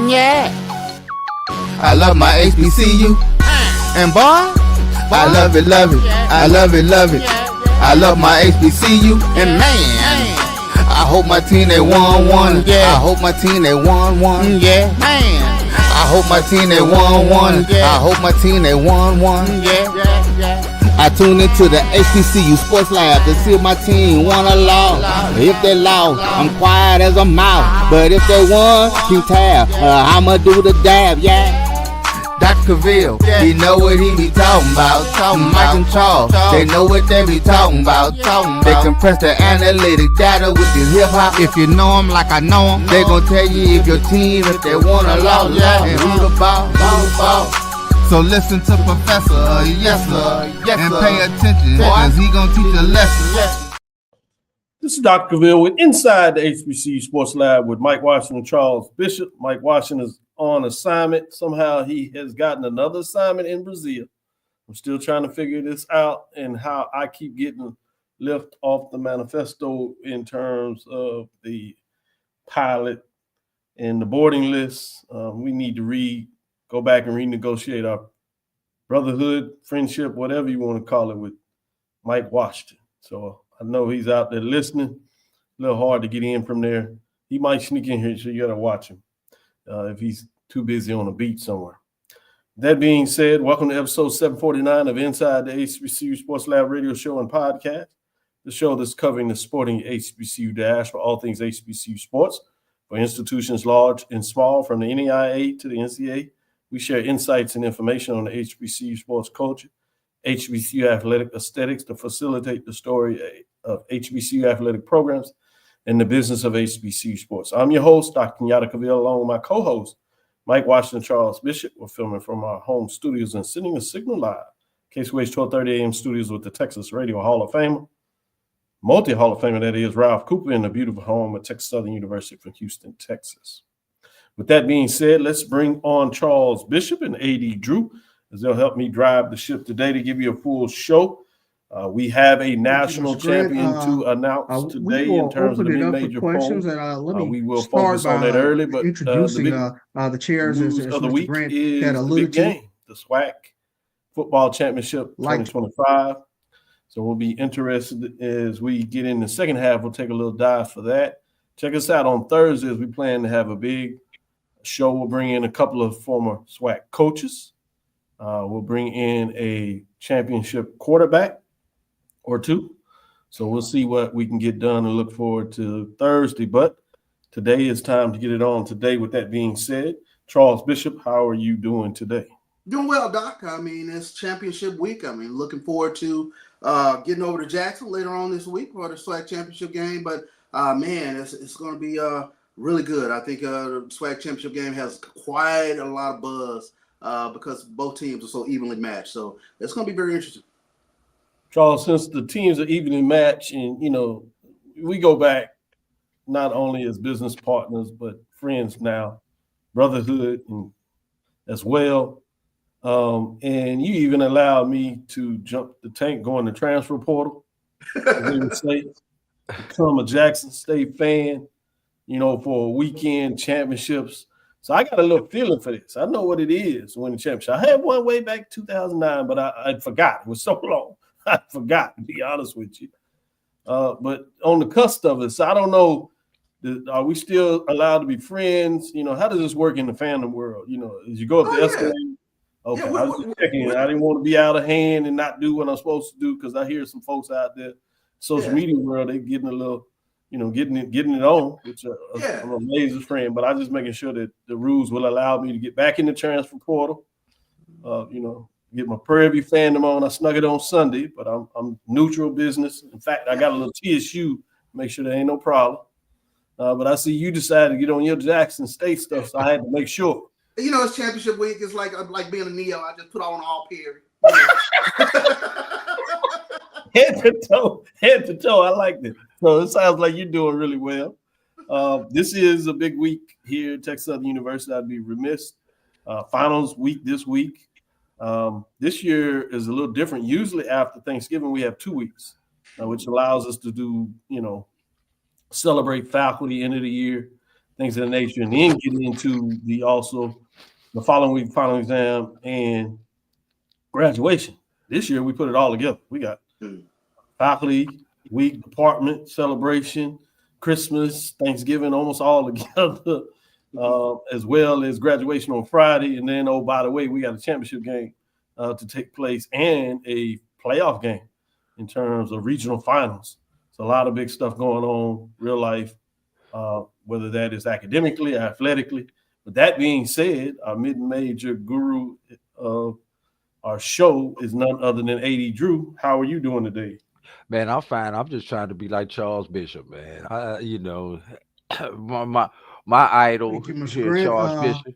Yeah. I love my HBCU. And boy, I love it, love it. I love it, love it. I love my HBCU. And man, I hope my team they won. Yeah. I hope my team they won. Yeah. Man. I hope my team they won. I hope my team they won. Yeah. I tune into the HBCU Sports Lab to see if my team won or lost. If they lost, I'm quiet as a mouse. But if they won, keep tab. I'ma do the dab, yeah. Dr. Cavil, he know what he be talking about. Mike and Charles, they know what they be talking about. They compress the analytic data with the hip hop. If you know them like I know them, they gon' tell you if your team, if they won or lost, and who the ball. So listen to Professor, yes sir, and pay attention, cause he gon' teach a lesson. This is Dr. Cavil with Inside the HBCU Sports Lab with Mike Washington and Charles Bishop. Mike Washington is on assignment. Somehow he has gotten another assignment in Brazil. I'm still trying to figure this out and how I keep getting left off the manifesto in terms of the pilot and the boarding list. We need to go back and renegotiate our brotherhood, friendship, whatever you want to call it, with Mike Washington. So I know he's out there listening. A little hard to get in from there. He might sneak in here, so you got to watch him if he's too busy on a beach somewhere. That being said, welcome to episode 749 of Inside the HBCU Sports Lab radio show and podcast, the show that's covering the sporting HBCU dash for all things HBCU sports, for institutions large and small, from the NAIA to the NCAA. We share insights and information on the HBCU sports culture, HBCU athletic aesthetics to facilitate the story of HBCU athletic programs and the business of HBCU sports. I'm your host, Dr. Cavil, along with my co-host, Mike Washington, Charles Bishop. We're filming from our home studios and sending a signal live. KCWH 1230 AM studios with the Texas Radio Hall of Famer, multi-Hall of Famer, that is, Ralph Cooper, in the beautiful home at Texas Southern University from Houston, Texas. With that being said, let's bring on Charles Bishop and AD Drew, as they'll help me drive the ship today to give you a full show. We have a national champion to announce today in terms of the mid-major polls. We will focus on that early, but introducing the chairs news of the week is the big game, the SWAC Football Championship 2025. So we'll be interested as we get in the second half. We'll take a little dive for that. Check us out on Thursdays. We plan to have a big show. We'll bring in a couple of former SWAC coaches. We'll bring in a championship quarterback or two. So we'll see what we can get done and look forward to Thursday. But today is time to get it on today. With that being said, Charles Bishop, how are you doing today? Doing well, Doc. I mean, it's championship week. I mean, looking forward to getting over to Jackson later on this week for the SWAC championship game. But, man, it's going to be really good. I think the SWAC championship game has quite a lot of buzz because both teams are so evenly matched. So it's going to be very interesting. Charles, since the teams are evenly matched and, we go back not only as business partners, but friends now, brotherhood and as well. And you even allowed me to jump the tank, go in the transfer portal, become a Jackson State fan, for a weekend championships. So I got a little feeling for this. I know what it is to win the championship. I had one way back 2009, but I forgot. It was so long. I forgot, to be honest with you. But on the cusp of it, so I don't know, are we still allowed to be friends? How does this work in the fandom world? As you go up the escalator? Okay, I was just checking. I didn't want to be out of hand and not do what I'm supposed to do because I hear some folks out there, social media world, they getting a little, getting it on, which I'm a major friend. But I'm just making sure that the rules will allow me to get back in the transfer portal. Get my Prairie View fandom on. I snug it on Sunday, but I'm neutral business. In fact, I got a little TSU, make sure there ain't no problem. But I see you decided to get on your Jackson State stuff, so I had to make sure. It's championship week. It's like being a Neo. I just put on all period. Head to toe. I like this. So it sounds like you're doing really well. This is a big week here at Texas Southern University. I'd be remiss. Finals week this week. This year is a little different. Usually after Thanksgiving, we have 2 weeks, which allows us to do, celebrate faculty end of the year. things of that nature, and then get into the following week, final exam, and graduation. This year we put it all together. We got faculty week, department celebration, Christmas, Thanksgiving, almost all together, as well as graduation on Friday. And then, oh, by the way, we got a championship game to take place and a playoff game in terms of regional finals. So a lot of big stuff going on, real life, whether that is academically, athletically. But that being said, our mid-major guru of our show is none other than AD Drew. How are you doing today? Man, I'm fine. I'm just trying to be like Charles Bishop, man. My idol Thank you, Mr. here, Grant. Charles Bishop.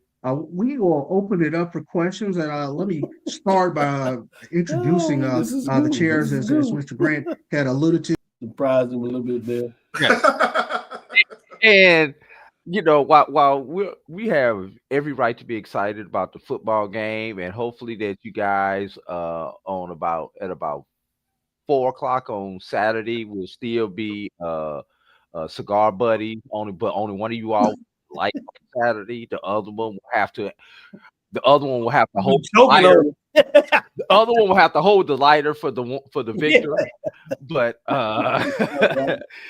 We will open it up for questions, and let me start by introducing the chairs, as Mr. Grant had alluded to. Surprised him a little bit there. And while we have every right to be excited about the football game, and hopefully that you guys at about 4 o'clock on Saturday will still be cigar buddy. Only one of you all like on Saturday. The other one will have to hold the lighter. The other one will have to hold the lighter for the victor. But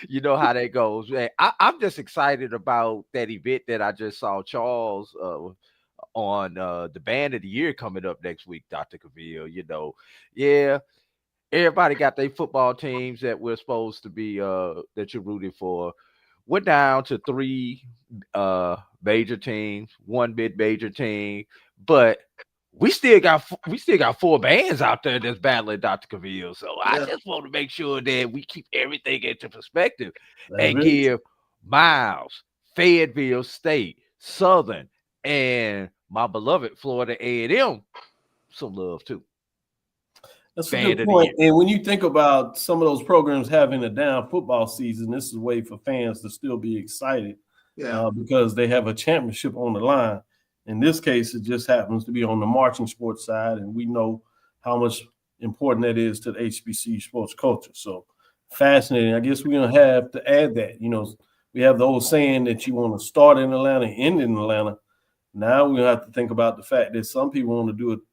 you know how that goes. Man, I'm just excited about that event that I just saw Charles on the band of the year coming up next week, Dr. Cavil. Everybody got their football teams that we're supposed to be that you're rooting for. We're down to 3 major teams, 1 mid-major team, but we still got 4 bands out there that's battling Dr. Cavil. So I just want to make sure that we keep everything into perspective and give Miles, Fayetteville State, Southern, and my beloved Florida A&M some love too. That's a good point. And when you think about some of those programs having a down football season, this is a way for fans to still be excited because they have a championship on the line. In this case, it just happens to be on the marching sports side, and we know how much important that is to the HBCU sports culture. So fascinating. I guess we're going to have to add that. We have the old saying that you want to start in Atlanta, end in Atlanta. Now we're going to have to think about the fact that some people want to do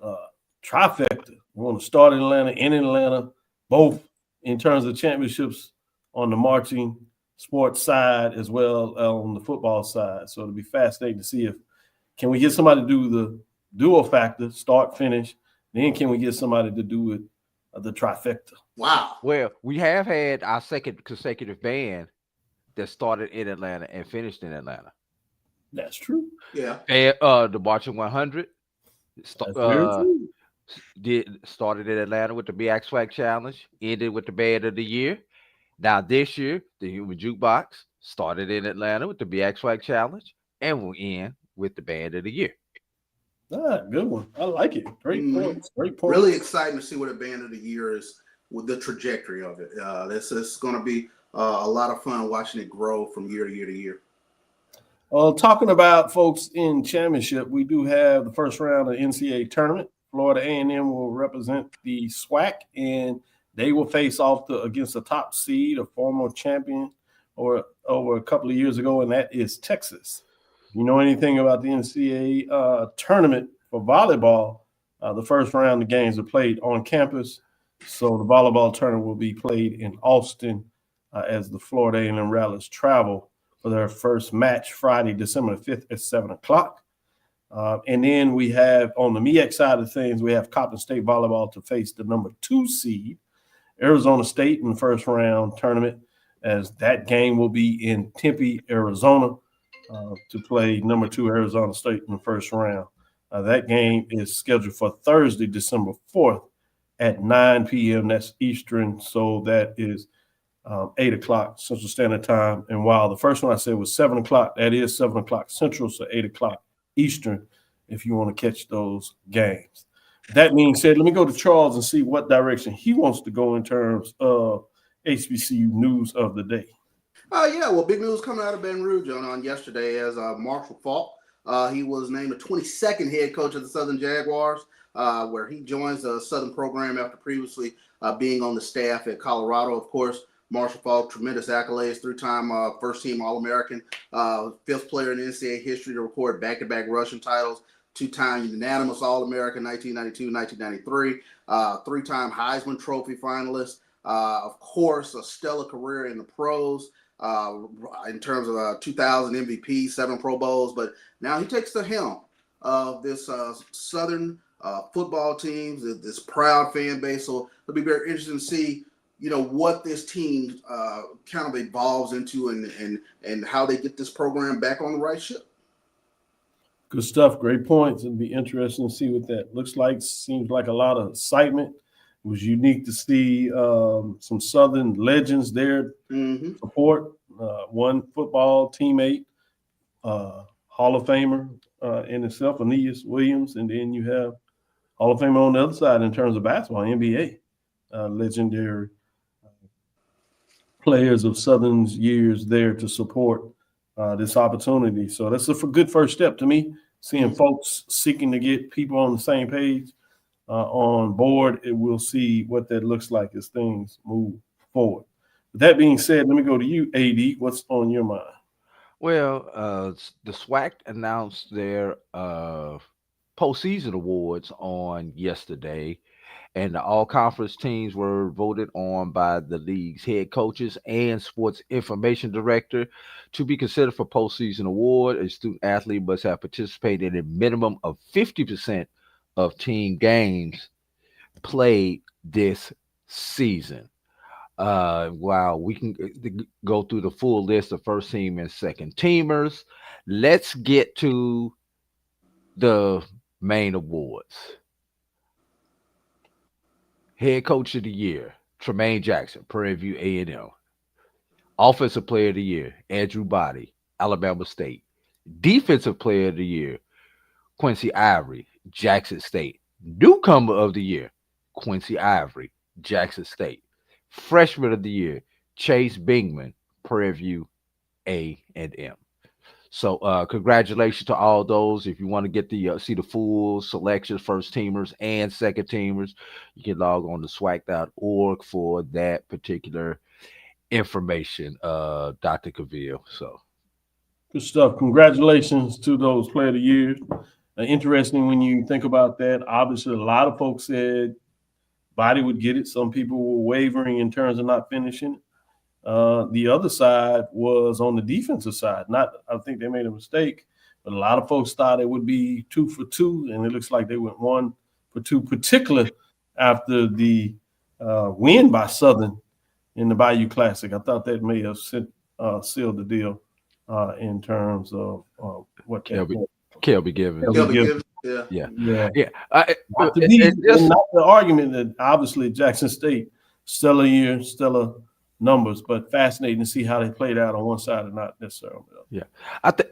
a trifecta. We want to start in Atlanta, end in Atlanta, both in terms of championships on the marching sports side as well on the football side. So it'll be fascinating to see can we get somebody to do the duo factor, start, finish, then can we get somebody to do it the trifecta? Wow. Well, we have had our second consecutive band that started in Atlanta and finished in Atlanta. That's true. Yeah. And the Marching 100 started in Atlanta with the BX Swag Challenge, ended with the Band of the Year. Now this year, the Human Jukebox started in Atlanta with the BX Swag Challenge and will end with the Band of the Year. Good one. I like it. Great points. Great points. Really exciting to see what a Band of the Year is with the trajectory of it. This is going to be a lot of fun watching it grow from year to year to year. Talking about folks in championship, we do have the first round of NCAA tournament. Florida A&M will represent the SWAC, and they will face off against the top seed, a former champion over a couple of years ago, and that is Texas. You know anything about the NCAA tournament for volleyball? The first round of games are played on campus, so the volleyball tournament will be played in Austin as the Florida A&M Rattlers travel for their first match Friday, December 5th at 7 o'clock. And then we have on the MEAC side of things, we have Coppin State volleyball to face the number 2 seed, Arizona State, in the first round tournament, as that game will be in Tempe, Arizona, to play number 2 Arizona State in the first round. That game is scheduled for Thursday, December 4th at 9 p.m. That's Eastern, so that is 8 o'clock Central Standard Time. And while the first one I said was 7 o'clock, that is 7 o'clock Central, so 8 o'clock Eastern if you want to catch those games. That being said, let me go to Charles and see what direction he wants to go in terms of HBCU news of the day. Well, big news coming out of Baton Rouge on yesterday as Marshall Falk. He was named the 22nd head coach of the Southern Jaguars, where he joins the Southern program after previously being on the staff at Colorado. Of course, Marshall Faulk, tremendous accolades, 3-time first-team All-American, 5th player in NCAA history to record back-to-back rushing titles, 2-time unanimous All-American, 1992, 1993, 3-time Heisman Trophy finalist, of course, a stellar career in the pros in terms of 2000 MVP, 7 Pro Bowls, but now he takes the helm of this Southern football team, this proud fan base. So it'll be very interesting to see, what this team kind of evolves into and how they get this program back on the right ship. Good stuff. Great points. It'll be interesting to see what that looks like. Seems like a lot of excitement. It was unique to see some Southern legends there support one football teammate, Hall of Famer in itself, Aeneas Williams, and then you have Hall of Famer on the other side in terms of basketball, NBA, legendary players of Southern's years there to support this opportunity. So that's a good first step to me, seeing folks seeking to get people on the same page on board. We'll see what that looks like as things move forward. With that being said, let me go to you, AD. What's on your mind? Well, the SWAC announced their postseason awards on yesterday, and the all-conference teams were voted on by the league's head coaches and sports information director. To be considered for postseason award, a student athlete must have participated in a minimum of 50% of team games played this season. While we can go through the full list of first team and second teamers, let's get to the main awards. Head coach of the year, Tremaine Jackson, Prairie View A&M. Offensive player of the year, Andrew Body, Alabama State. Defensive player of the year, Quincy Ivory, Jackson State. Newcomer of the year, Quincy Ivory, Jackson State. Freshman of the year, Chase Bingman, Prairie View A&M. So congratulations to all those. If you want to get the see the full selections, first teamers and second teamers, you can log on to SWAC.org for that particular information, Dr. Cavil. So good stuff. Congratulations to those player of the year. Interesting when you think about that. Obviously, a lot of folks said Body would get it. Some people were wavering in terms of not finishing it. The other side was on the defensive side. I think they made a mistake, but a lot of folks thought it would be 2 for 2, and it looks like they went 1 for 2, particularly after the win by Southern in the Bayou Classic. I thought that may have sealed the deal in terms of what Kelby Givens. Yeah. Not the argument that obviously Jackson State, stellar year, stellar numbers, but fascinating to see how they played out on one side and not necessarily the other. Yeah,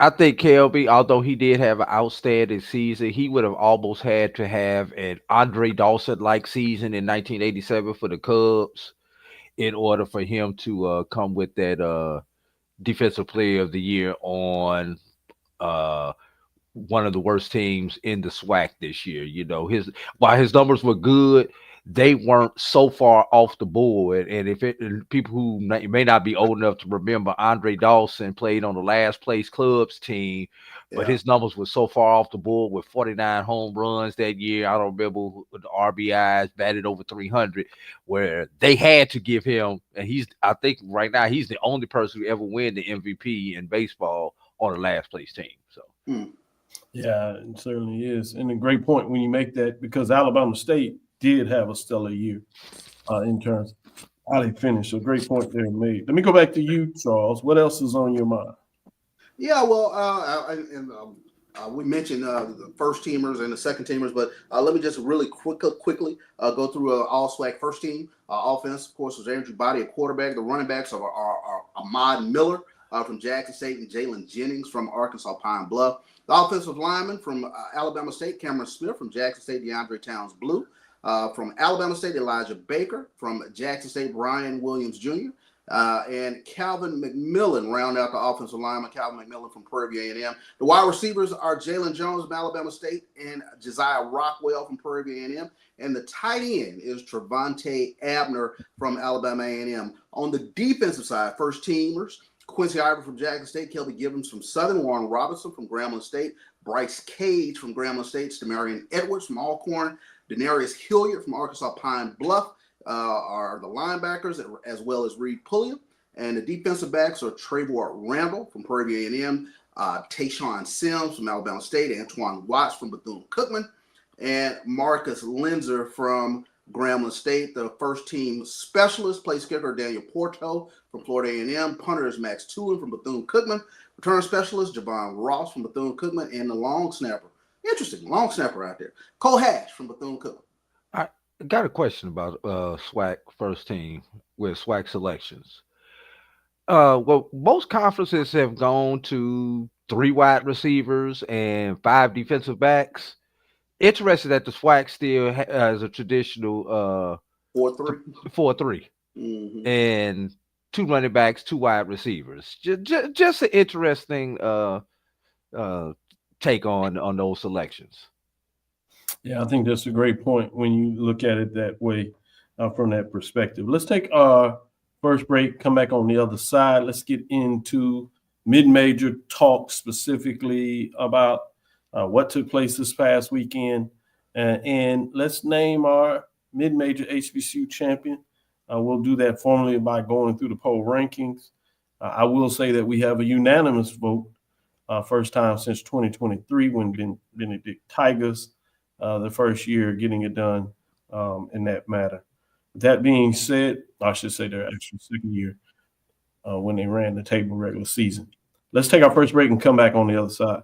I think Kelby, although he did have an outstanding season, he would have almost had to have an Andre Dawson-like season in 1987 for the Cubs in order for him to come with that defensive player of the year on one of the worst teams in the SWAC this year. While his numbers were good, they weren't so far off the board. And people who may not be old enough to remember, Andre Dawson played on the last place Cubs team, but his numbers were so far off the board with 49 home runs that year. I don't remember the RBIs, batted over 300, where they had to give him, and I think right now he's the only person who ever win the MVP in baseball on the last place team. So. Yeah, it certainly is. And a great point when you make that, because Alabama State did have a stellar year in terms of how they finished. So great point there made. Let me go back to you, Charles. What else is on your mind? Yeah, well, we mentioned the first teamers and the second teamers, but let me just really quickly go through all SWAC first team. Offense, of course, was Andrew Body, a quarterback. The running backs are Ahmad Miller from Jackson State and Jalen Jennings from Arkansas Pine Bluff. The offensive lineman from Alabama State, Cameron Smith from Jackson State, DeAndre Towns Blue. From Alabama State, Elijah Baker. From Jackson State, Brian Williams Jr. And Calvin McMillan round out the offensive lineman. Calvin McMillan from Prairie View A&M. The wide receivers are Jalen Jones from Alabama State and Josiah Rockwell from Prairie View A&M. And the tight end is Trevante Abner from Alabama A&M. On the defensive side, first teamers, Quincy Ivory from Jackson State, Kelby Gibbons from Southern, Warren Robinson from Grambling State, Bryce Cage from Grambling State, Demarion Edwards from Alcorn, Denarius Hilliard from Arkansas Pine Bluff are the linebackers, as well as Reed Pulliam. And the defensive backs are Trevor Randall from Prairie View A&M, Tayshawn Sims from Alabama State, Antoine Watts from Bethune-Cookman, and Marcus Linzer from Grambling State. The first team specialist, place kicker Daniel Porto from Florida A&M, punter is Max Tulin from Bethune-Cookman, return specialist Javon Ross from Bethune-Cookman, and the long snapper. Interesting, long snapper out there. Cole Hash from Bethune-Cookman. I got a question about SWAC first team with SWAC selections. Well, most conferences have gone to 3 wide receivers and 5 defensive backs. Interested that the SWAC still has a traditional 4-3. 4-3 and 2 running backs, 2 wide receivers. Just an interesting take on those selections. Yeah, I think that's a great point when you look at it that way, from that perspective. Let's take our first break, come back on the other side. Let's get into mid-major talk, specifically about what took place this past weekend. And let's name our mid-major HBCU champion. We'll do that formally by going through the poll rankings. I will say that we have a unanimous vote, first time since 2023 when Benedict Tigers, the first year getting it done in that matter. That being said, I should say their actual second year when they ran the table regular season. Let's take our first break and come back on the other side.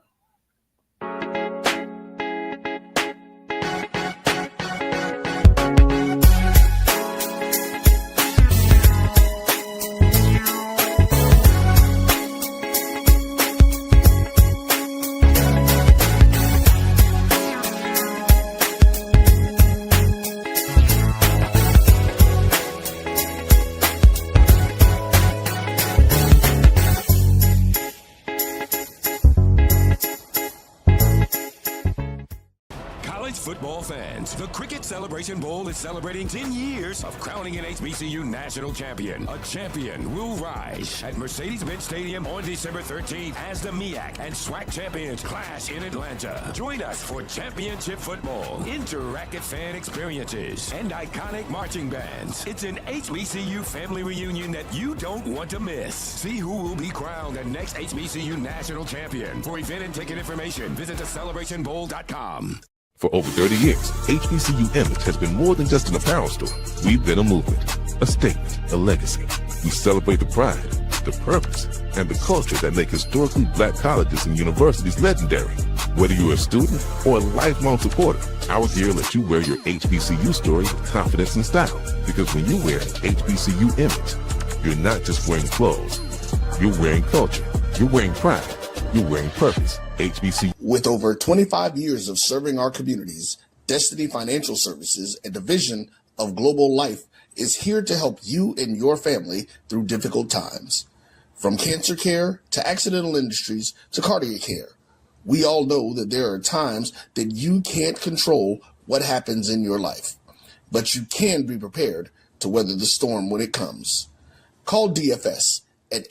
Celebration Bowl is celebrating 10 years of crowning an HBCU national champion. A champion will rise at Mercedes-Benz Stadium on December 13th as the MEAC and SWAC champions clash in Atlanta. Join us for championship football, interactive fan experiences, and iconic marching bands. It's an HBCU family reunion that you don't want to miss. See who will be crowned the next HBCU national champion. For event and ticket information, visit thecelebrationbowl.com. For over 30 years, HBCU Image has been more than just an apparel store. We've been a movement, a statement, a legacy. We celebrate the pride, the purpose, and the culture that make historically black colleges and universities legendary. Whether you're a student or a lifelong supporter, our gear lets you wear your HBCU story with confidence and style. Because when you wear HBCU Image, you're not just wearing clothes. You're wearing culture. You're wearing pride. You're wearing purpose. HBCU. With over 25 years of serving our communities, Destiny Financial Services, a division of Global Life, is here to help you and your family through difficult times. From cancer care to accidental industries to cardiac care, we all know that there are times that you can't control what happens in your life, but you can be prepared to weather the storm when it comes. Call DFS at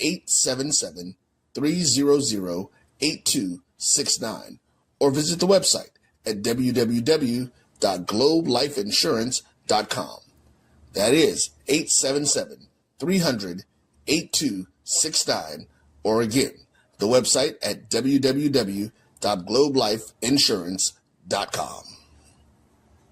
877-300-8269 or visit the website at www.globelifeinsurance.com. That is 877-300-8269, or again, the website at www.globelifeinsurance.com.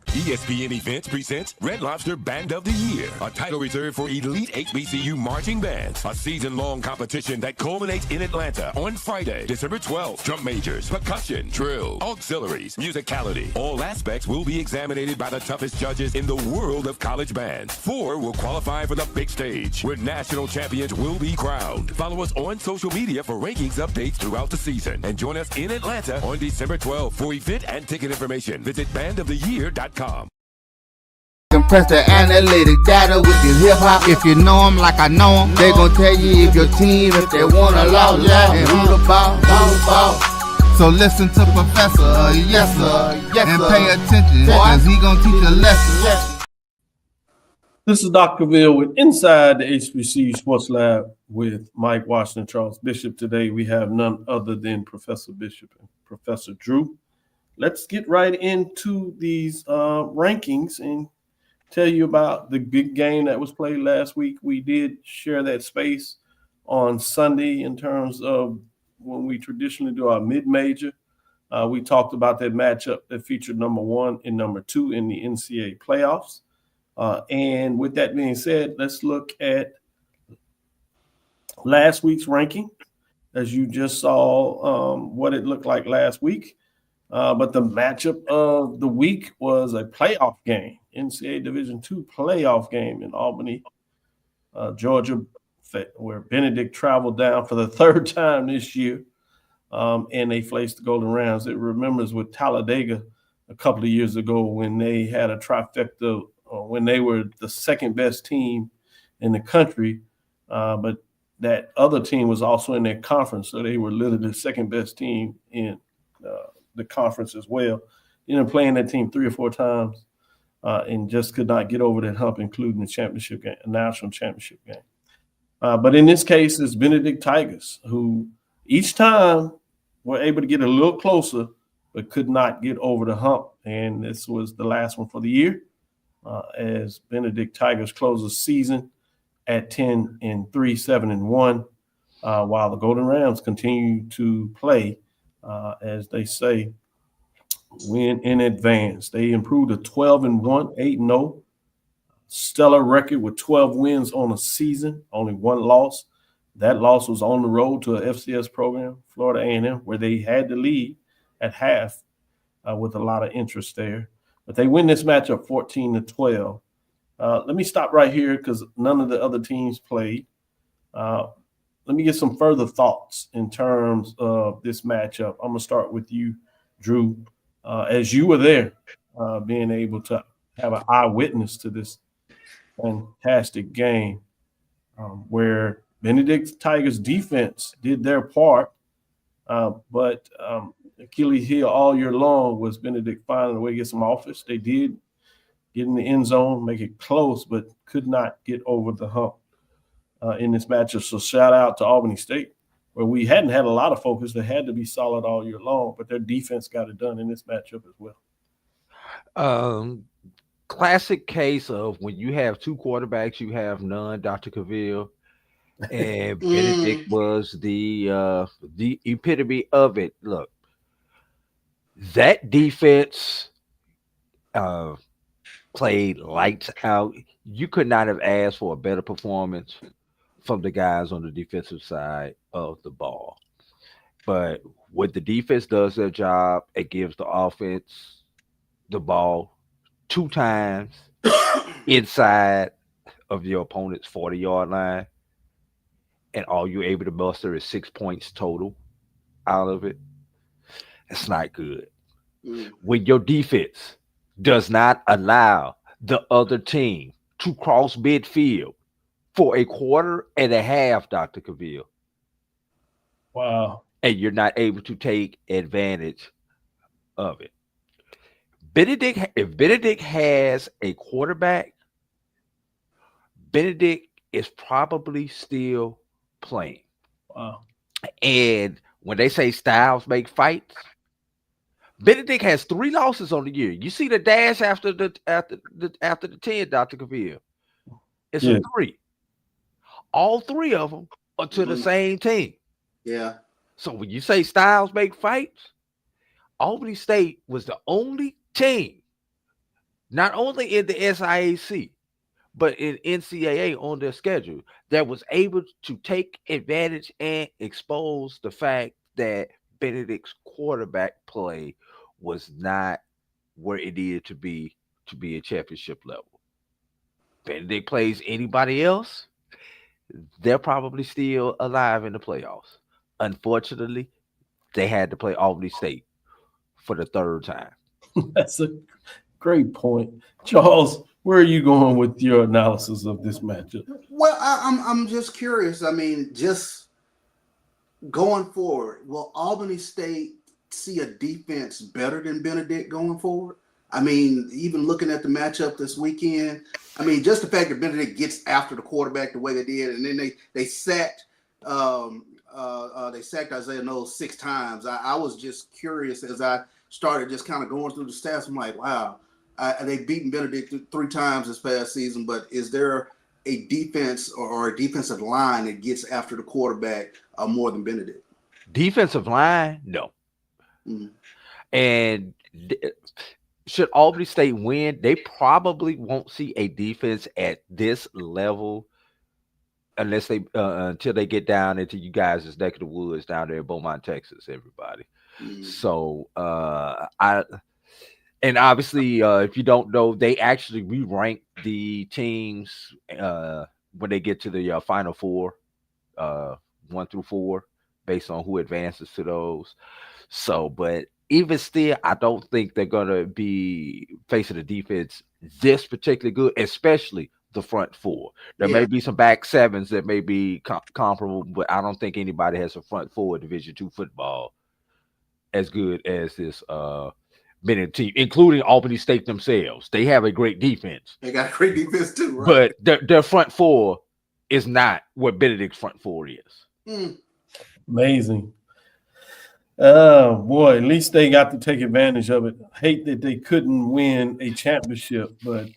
ESPN Events presents Red Lobster Band of the Year, a title reserved for elite HBCU marching bands. A season-long competition that culminates in Atlanta on Friday, December 12th. Drum majors, percussion, drill, auxiliaries, musicality. All aspects will be examined by the toughest judges in the world of college bands. 4 will qualify for the big stage, where national champions will be crowned. Follow us on social media for rankings updates throughout the season. And join us in Atlanta on December 12th. For event and ticket information, visit bandoftheyear.com. press the analytic data with your hip hop. If you know them like I know them, they gon' tell you if your team, if they wanna lose, and who the ball. So listen to Professor, yes sir, and pay attention, cause he gon' teach a lesson. This is Dr. Cavil with Inside the HBCU Sports Lab with Mike Washington, Charles Bishop. Today we have none other than Professor Bishop and Professor Drew. Let's get right into these rankings and tell you about the big game that was played last week. We did share that space on Sunday in terms of when we traditionally do our mid-major. We talked about that matchup that featured number 1 and number 2 in the NCAA playoffs. And with that being said, let's look at last week's ranking. As you just saw what it looked like last week. But the matchup of the week was a playoff game, NCAA Division II playoff game in Albany, Georgia, where Benedict traveled down for the 3rd time this year, and they faced the Golden Rams. It remembers with Talladega a couple of years ago when they had a trifecta, when they were the 2nd best team in the country, but that other team was also in their conference, so they were literally the 2nd best team in the conference as well. Playing that team 3 or 4 times and just could not get over that hump, including the championship game, a national championship game. But in this case, it's Benedict Tigers, who each time were able to get a little closer, but could not get over the hump. And this was the last one for the year, as Benedict Tigers close the season at 10-3, 7-1, while the Golden Rams continue to play, as they say, win in advance. They improved to 12-1, 8-0, stellar record with 12 wins on a season, only 1 loss. That loss was on the road to a FCS program, Florida A&M, where they had to lead at half with a lot of interest there. But they win this matchup 14-12. Let me stop right here because none of the other teams played. Let me get some further thoughts in terms of this matchup. I'm going to start with you, Drew. As you were there, being able to have an eyewitness to this fantastic game, where Benedict Tigers defense did their part, but Achilles heel all year long was Benedict finding a way to get some offense. They did get in the end zone, make it close, but could not get over the hump in this matchup. So shout out to Albany State, where we hadn't had a lot of focus. They had to be solid all year long, but their defense got it done in this matchup as well. Classic case of when you have 2 quarterbacks, you have none, Dr. Cavil. And Benedict was the epitome of it. Look, that defense played lights out. You could not have asked for a better performance from the guys on the defensive side of the ball. But when the defense does their job, it gives the offense the ball 2 times inside of your opponent's 40-yard line, and all you're able to muster is 6 points total out of it. It's not good. When your defense does not allow the other team to cross midfield for a quarter and a half, Dr. Cavil. Wow. And you're not able to take advantage of it. If Benedict has a quarterback, Benedict is probably still playing. Wow. And when they say styles make fights, Benedict has 3 losses on the year. You see the dash after the 10, Dr. Cavil. It's a 3. All 3 of them are to the same team. Yeah. So when you say styles make fights, Albany State was the only team, not only in the SIAC, but in NCAA on their schedule, that was able to take advantage and expose the fact that Benedict's quarterback play was not where it needed to be a championship level. Benedict plays anybody else, they're probably still alive in the playoffs. Unfortunately, they had to play Albany State for the 3rd time. That's a great point. Charles, Where are you going with your analysis of this matchup? Well, I'm just curious. I mean, just going forward, will Albany State see a defense better than Benedict going forward? I mean, even looking at the matchup this weekend, I mean, just the fact that Benedict gets after the quarterback the way they did, and then they sacked Isaiah Knowles 6 times. I was just curious as I started just kind of going through the stats. I'm like, wow, they've beaten Benedict 3 times this past season, but is there a defense or a defensive line that gets after the quarterback more than Benedict? Defensive line, no. Mm-hmm. And should Albany State win, they probably won't see a defense at this level unless they until they get down into you guys' neck of the woods down there in Beaumont, Texas, everybody. Mm-hmm. So and obviously if you don't know, they actually re-rank the teams when they get to the Final Four, 1 through 4, based on who advances to those. So, but even still, I don't think they're going to be facing a defense this particularly good, especially the front 4. There may be some back 7s that may be comparable, but I don't think anybody has a front 4 Division II football as good as this Benedict team, including Albany State themselves. They have a great defense. They got a great defense too, right? But their front 4 is not what Benedict's front 4 is. Mm. Amazing. Oh boy, at least they got to take advantage of it. I hate that they couldn't win a championship, but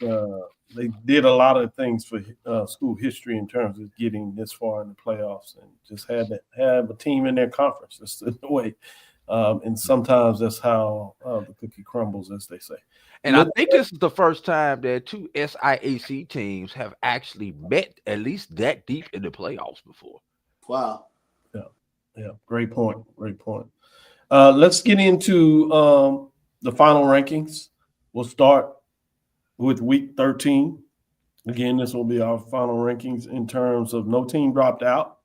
they did a lot of things for school history in terms of getting this far in the playoffs, and just had to have a team in their conference. That's the way. And sometimes that's how the cookie crumbles, as they say. And I think this is the first time that 2 SIAC teams have actually met at least that deep in the playoffs before. Wow. Yeah. Great point. Let's get into the final rankings. We'll start with week 13. Again, this will be our final rankings in terms of no team dropped out.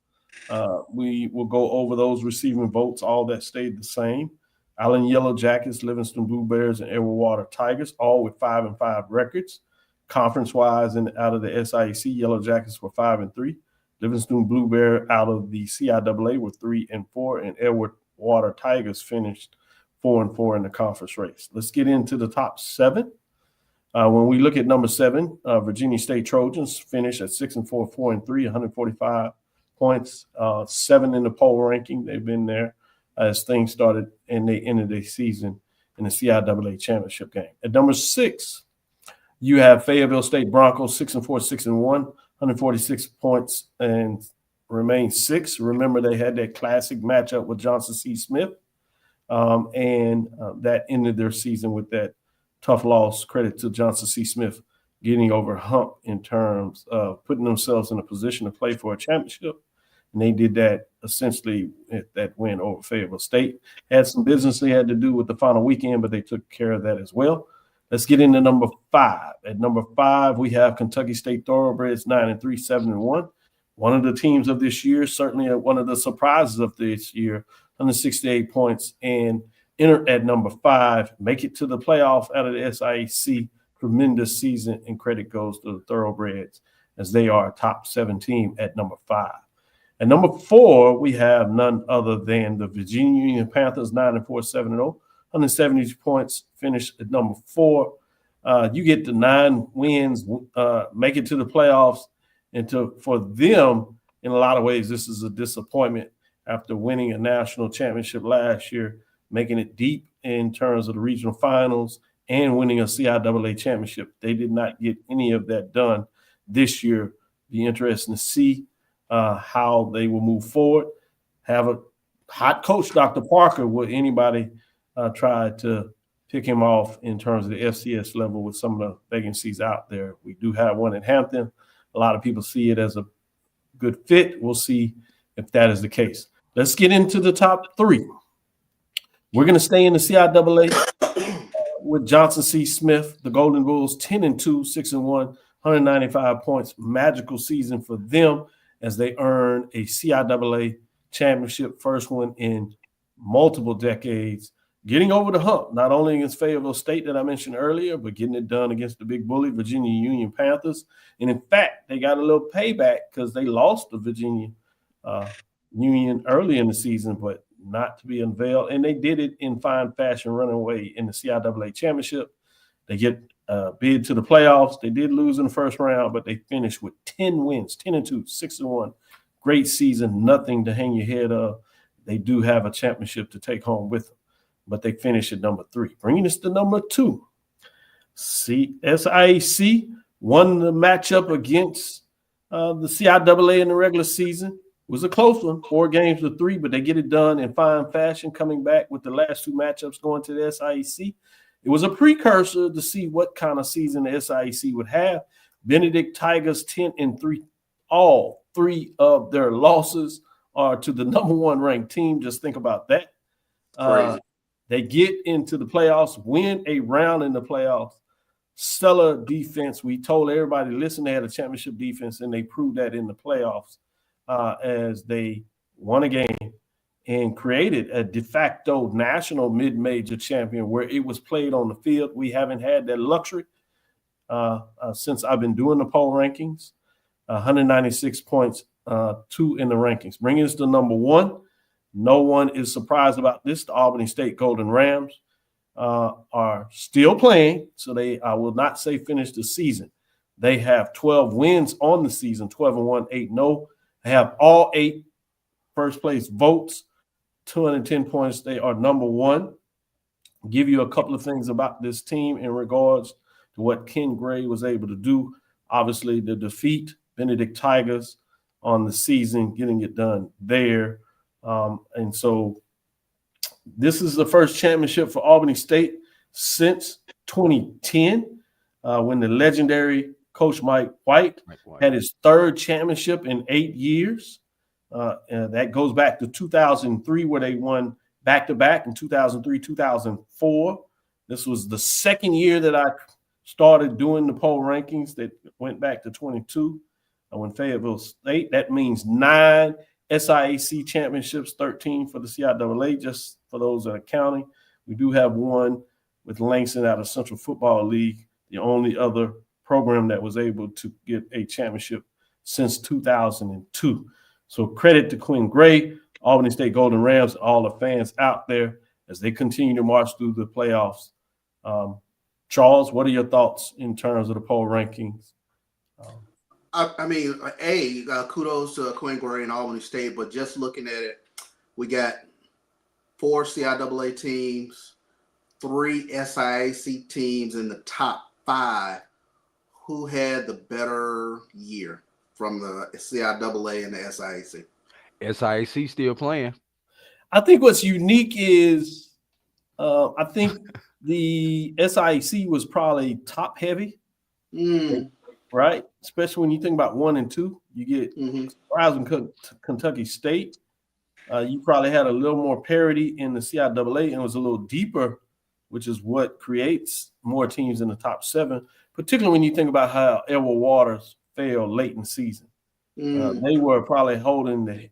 We will go over those receiving votes, all that stayed the same. Allen Yellow Jackets, Livingston Blue Bears, and Edward Water Tigers, all with 5-5 records. Conference-wise, and out of the SIAC, Yellow Jackets were 5-3. Livingston Blue Bear out of the CIAA were 3-4, and Edward Water Tigers finished 4-4 in the conference race. Let's get into the top 7. When we look at number 7, Virginia State Trojans finished at 6-4, 4-3, 145 points, 7 in the poll ranking. They've been there as things started, and they ended the season in the CIAA championship game. At number 6, you have Fayetteville State Broncos, 6-4, 6-1, 146 points, and remain 6. Remember, they had that classic matchup with Johnson C. Smith, and that ended their season with that tough loss. Credit to Johnson C. Smith getting over hump in terms of putting themselves in a position to play for a championship. And they did that essentially at that win over Fayetteville State. Had some business they had to do with the final weekend, but they took care of that as well. Let's get into number 5. At number 5, we have Kentucky State Thoroughbreds, 9-3, 7-1. One of the teams of this year, certainly one of the surprises of this year, 168 points, and enter at number 5, make it to the playoff out of the SIAC. Tremendous season, and credit goes to the Thoroughbreds as they are a top 7 team at number 5. At number 4, we have none other than the Virginia Union Panthers, 9-4, 7-0, 170 points, finished at number 4. You get the 9 wins, make it to the playoffs, and for them, in a lot of ways, this is a disappointment after winning a national championship last year, making it deep in terms of the regional finals and winning a CIAA championship. They did not get any of that done this year. Be interesting to see how they will move forward. Have a hot coach, Dr. Parker. Will anybody try to pick him off in terms of the FCS level with some of the vacancies out there? We do have one in Hampton. A lot of people see it as a good fit. We'll see if that is the case. Let's get into the top 3. We're going to stay in the CIAA with Johnson C. Smith, the Golden Bulls, 10-2, 6-1, 195 points. Magical season for them as they earn a CIAA championship, first one in multiple decades. getting over the hump, not only against Fayetteville State that I mentioned earlier, but getting it done against the big bully Virginia Union Panthers. And in fact, they got a little payback because they lost to Virginia Union early in the season, but not to be unveiled. And they did it in fine fashion, running away in the CIAA championship. They get bid to the playoffs. They did lose in the first round, but they finished with 10 wins, 10-2, 6-1. Great season, nothing to hang your head up. They do have a championship to take home with them, but they finished at number 3. Bringing us to number 2. SIAC won the matchup against the CIAA in the regular season. It was a close one, 4-3, but they get it done in fine fashion, coming back with the last 2 matchups going to the SIAC. It was a precursor to see what kind of season the SIAC would have. Benedict Tigers 10-3. All 3 of their losses are to the number 1 ranked team. Just think about that. They get into the playoffs, win a round in the playoffs. Stellar defense. We told everybody, listen, they had a championship defense, and they proved that in the playoffs as they won a game and created a de facto national mid-major champion where it was played on the field. We haven't had that luxury since I've been doing the poll rankings. 196 points, 2 in the rankings. Bringing us to number 1. No one is surprised about this. The Albany State Golden Rams are still playing, so I will not say finish the season. They have 12 wins on the season, 12-1, 8-0. They have all 8 first place votes, 210 points. They are number 1. Give you a couple of things about this team in regards to what Ken Gray was able to do. Obviously, the defeat, Benedict Tigers on the season, getting it done there. And so this is the first championship for Albany State since 2010, when the legendary Coach Mike White had his 3rd championship in 8 years. And that goes back to 2003, where they won back-to-back in 2003, 2004. This was the 2nd year that I started doing the poll rankings that went back to 22 when Fayetteville State. That means 9 SIAC championships, 13 for the CIAA, just for those that are counting. We do have one with Langston out of Central Football League, the only other program that was able to get a championship since 2002. So credit to Quinn Gray, Albany State Golden Rams, all the fans out there as they continue to march through the playoffs. Charles, what are your thoughts in terms of the poll rankings? Kudos to Quinn Gray and Albany State, but just looking at it, we got 4 CIAA teams, 3 SIAC teams in the top 5. Who had the better year from the CIAA and the SIAC? SIAC still playing. I think what's unique is I think the SIAC was probably top heavy, right? Especially when you think about 1 and 2, you get Rising Kentucky State. You probably had a little more parity in the CIAA, and it was a little deeper, which is what creates more teams in the top 7, particularly when you think about how Edward Waters failed late in the season. They were probably holding the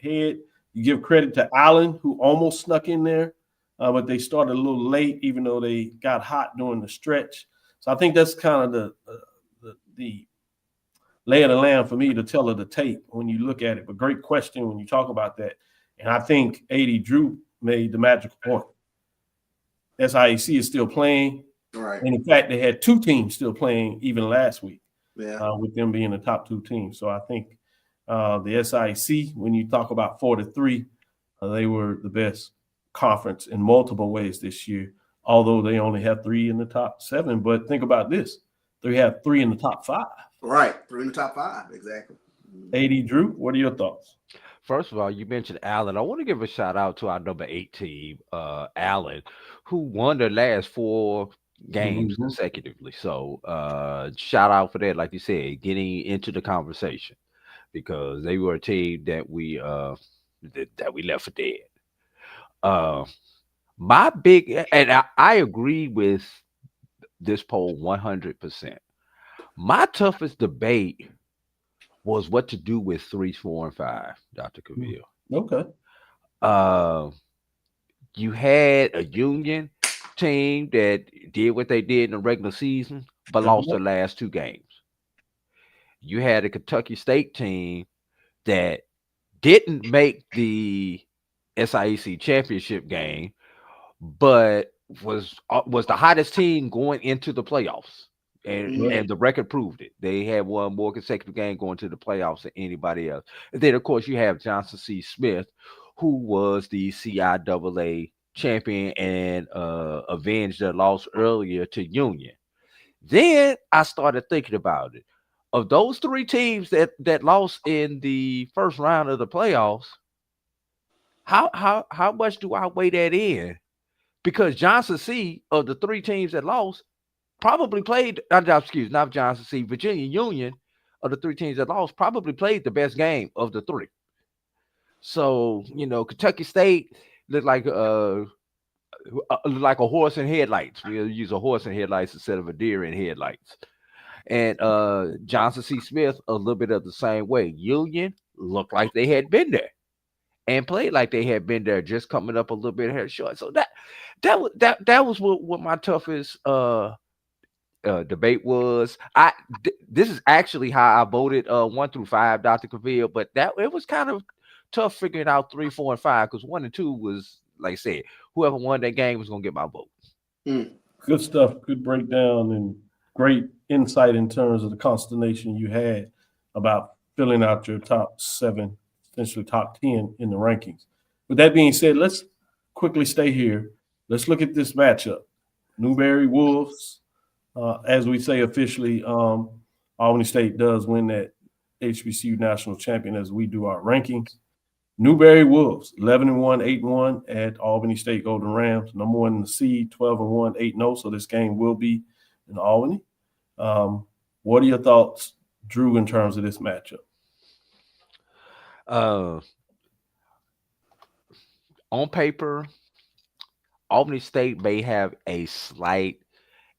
head. You give credit to Allen, who almost snuck in there, but they started a little late, even though they got hot during the stretch. So I think that's kind of the lay of the land for me to tell of the tape when you look at it. But great question when you talk about that. And I think A.D. Drew made the magical point. SIAC is still playing. Right. And in fact, they had 2 teams still playing even last week, with them being the top 2 teams. So I think the SIAC, when you talk about 4-3, they were the best conference in multiple ways this year, although they only have 3 in the top 7. But think about this. They have 3 in the top 5. Right. 3 in the top 5. Exactly. A.D. Drew, what are your thoughts? First of all, you mentioned Allen. I want to give a shout out to our number 8 team, Allen, who won their last 4 games consecutively. So shout out for that, like you said, getting into the conversation, because they were a team that we left for dead. My big, and I agree with this poll 100%. My toughest debate was what to do with 3, 4, and 5, Dr. Cavil. Okay. You had a Union team that did what they did in the regular season, but lost the last 2 games. You had a Kentucky State team that didn't make the SIAC championship game, but was the hottest team going into the playoffs, and the record proved it. They had won more consecutive games going to the playoffs than anybody else. And then, of course, you have Johnson C. Smith, who was the CIAA champion and avenged their loss earlier to Union. Then I started thinking about it. Of those 3 teams that lost in the first round of the playoffs, how much do I weigh that in? Because Johnson C, of the 3 teams that lost, probably played, not Johnson C, Virginia Union, of the 3 teams that lost, probably played the best game of the 3. So, Kentucky State looked like a horse in headlights. We'll use a horse in headlights instead of a deer in headlights. And Johnson C. Smith, a little bit of the same way. Union looked like they had been there and played like they had been there, just coming up a little bit here short. So that was what my toughest debate was. This is actually how I voted 1 through 5, Dr. Cavil, but it was kind of tough figuring out 3, 4, and 5, because 1 and 2 was, like I said, whoever won that game was gonna get my vote. Good stuff, good breakdown, and great insight in terms of the consternation you had about filling out your top 7, essentially top 10 in the rankings. With that being said, let's quickly stay here. Let's look at this matchup. Newberry Wolves, as we say officially, Albany State does win that HBCU national champion as we do our rankings. Newberry Wolves, 11-1, 8-1 at Albany State Golden Rams, number 1 in the seed, 12-1, 8-0. So this game will be in Albany. What are your thoughts, Drew, in terms of this matchup? On paper, Albany State may have a slight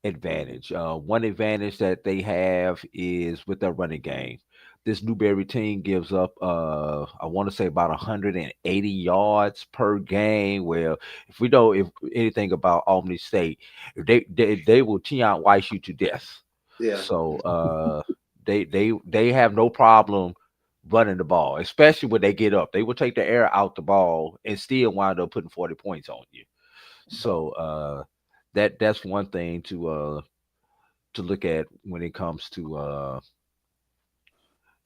advantage. One advantage that they have is with their running game. This Newberry team gives up, I want to say, about 180 yards per game. Well, if we know anything about Albany State, they will Tiant Weiss you to death. Yeah. So they have no problem running the ball, especially when they get up. They will take the air out the ball and still wind up putting 40 points on you. So that's one thing to look at when it comes to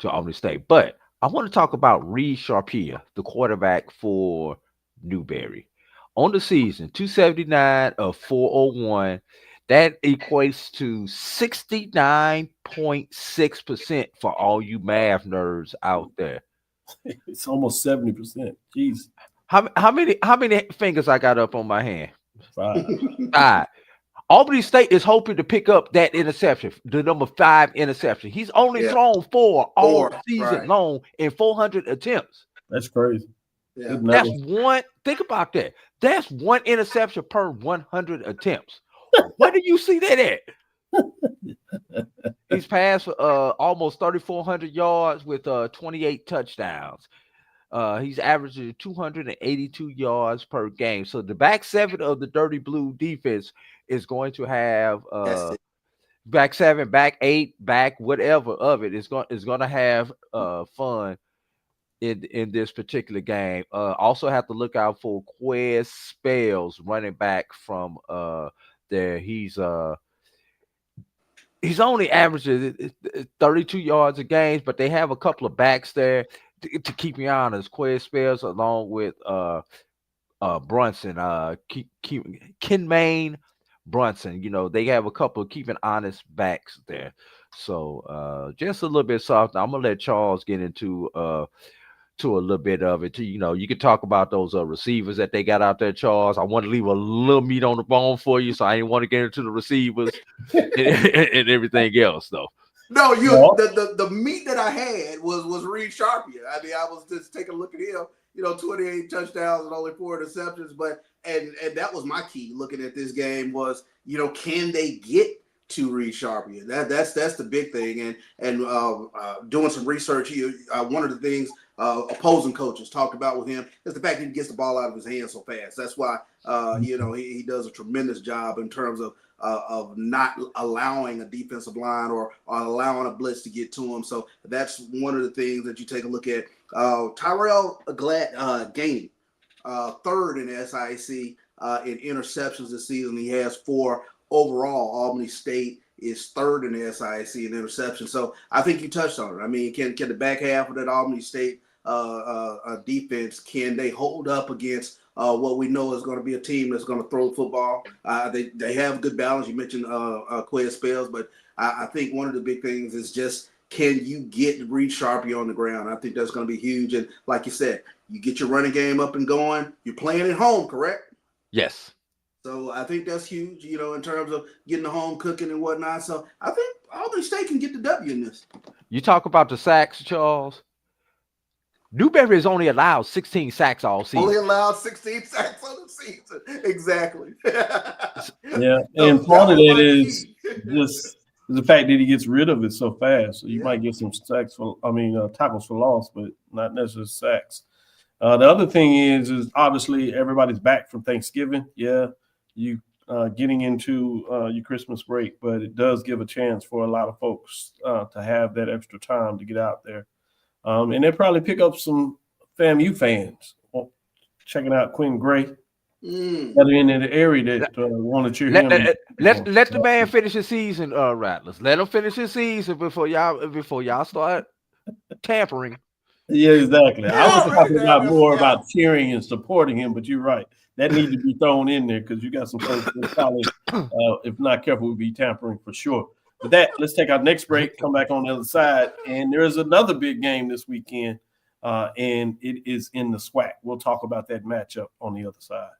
Albany State. But I want to talk about Reed Sharpia, the quarterback for Newberry. On the season, 279 of 401. That equates to 69.6% for all you math nerds out there. It's almost 70%. Jeez. How many fingers I got up on my hand? 5. 5. Albany State is hoping to pick up that interception, the number 5 interception. He's only thrown 4 all season long in 400 attempts. That's crazy. Yeah. That's one. Think about that. That's 1 interception per 100 attempps. Where do you see that at? He's passed for almost 3,400 yards with 28 touchdowns. He's averaging 282 yards per game. So the back 7 of the Dirty Blue defense is going to have back 7, back 8, back whatever of it is going to have fun in this particular game. Also have to look out for Quez Spells, running back from there. He's only averaging 32 yards a game, but they have a couple of backs there to keep me honest. Quez Spells along with Brunson, Kenmaine Brunson. They have a couple of keeping honest backs there. So just a little bit soft. I'm gonna let Charles get into to a little bit of it. You can talk about those receivers that they got out there, Charles. I want to leave a little meat on the bone for you, so I didn't want to get into the receivers and everything else, though. No, the meat that I had was Reed Sharpia. I mean, I was just taking a look at him. 28 touchdowns and only 4 interceptions, but and that was my key looking at this game was, can they get to resharpen you. That's the big thing. And doing some research here, one of the things opposing coaches talked about with him is the fact that he gets the ball out of his hands so fast. That's why he does a tremendous job in terms of not allowing a defensive line or allowing a blitz to get to him. So that's one of the things that you take a look at. Tyrell Gainey, third in SIC in interceptions this season. He has 4 overall. Albany State is third in the SIC in interceptions. So I think you touched on it. I mean, can the back half of that Albany State defense, can they hold up against what we know is going to be a team that's going to throw the football? They have good balance. You mentioned Quez Spells, but I think one of the big things is just, can you get Reed Sharpie on the ground? I think that's going to be huge. And like you said, you get your running game up and going. You're playing at home, correct? Yes. So I think that's huge, in terms of getting the home cooking and whatnot. So I think Albany State can get the W in this. You talk about the sacks, Charles. Newberry has only allowed 16 sacks all season. Only allowed 16 sacks on the season. Exactly. Yeah, and part of that is just the fact that he gets rid of it so fast. So you might get some tackles for loss, but not necessarily sacks. The other thing is obviously everybody's back from Thanksgiving. Yeah, you getting into your Christmas break, but it does give a chance for a lot of folks to have that extra time to get out there. And they'll probably pick up some FAMU fans checking out Quinn Gray that are in the area that want to cheer him. Let the man finish his season, Rattlers. Let him finish his season before y'all start tampering. Yeah, exactly. I was talking about more about cheering and supporting him, but you're right. That needs to be thrown in there because you got some folks that probably, if not careful, will be tampering for sure. With that, let's take our next break, come back on the other side. And there is another big game this weekend, and it is in the SWAC. We'll talk about that matchup on the other side.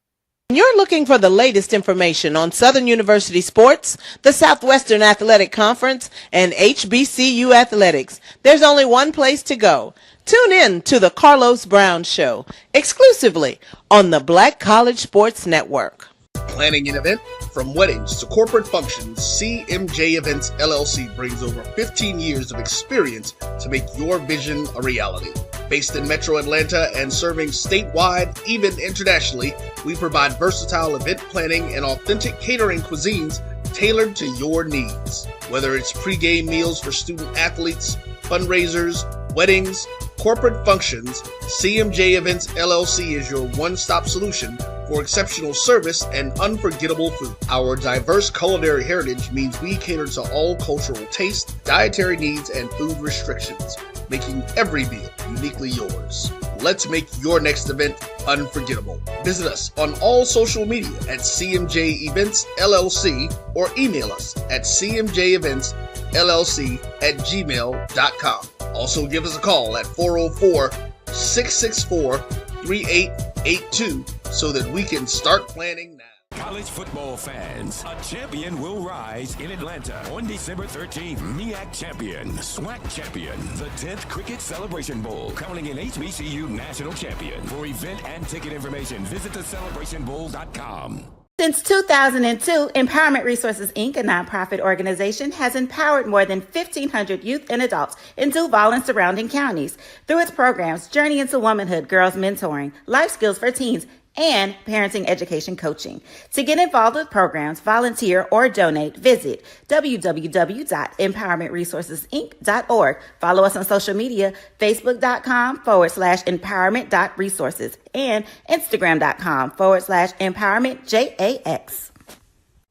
You're looking for the latest information on Southern University sports, the Southwestern Athletic Conference, and HBCU athletics. There's only one place to go. Tune in to the Carlos Brown Show, exclusively on the Black College Sports Network. Planning an event? From weddings to corporate functions, CMJ Events LLC brings over 15 years of experience to make your vision a reality. Based in Metro Atlanta and serving statewide, even internationally, we provide versatile event planning and authentic catering cuisines tailored to your needs. Whether it's pre-game meals for student athletes, fundraisers, weddings, corporate functions, CMJ Events LLC is your one-stop solution for exceptional service and unforgettable food. Our diverse culinary heritage means we cater to all cultural taste, dietary needs, and food restrictions, making every meal uniquely yours. Let's make your next event unforgettable. Visit us on all social media at CMJ Events LLC or email us at cmjeventsllc@gmail.com. Also give us a call at 404-664-3882 so that we can start planning now. College football fans, a champion will rise in Atlanta on December 13th. MEAC champion, SWAC champion, the 10th Cricket Celebration Bowl, crowning an HBCU national champion. For event and ticket information, visit thecelebrationbowl.com. Since 2002, Empowerment Resources, Inc., a nonprofit organization, has empowered more than 1,500 youth and adults in Duval and surrounding counties. Through its programs, Journey into Womanhood, Girls Mentoring, Life Skills for Teens, and Parenting Education Coaching. To get involved with programs, volunteer, or donate, visit www.empowermentresourcesinc.org. Follow us on social media, facebook.com/empowerment.resources and instagram.com/empowermentJAX.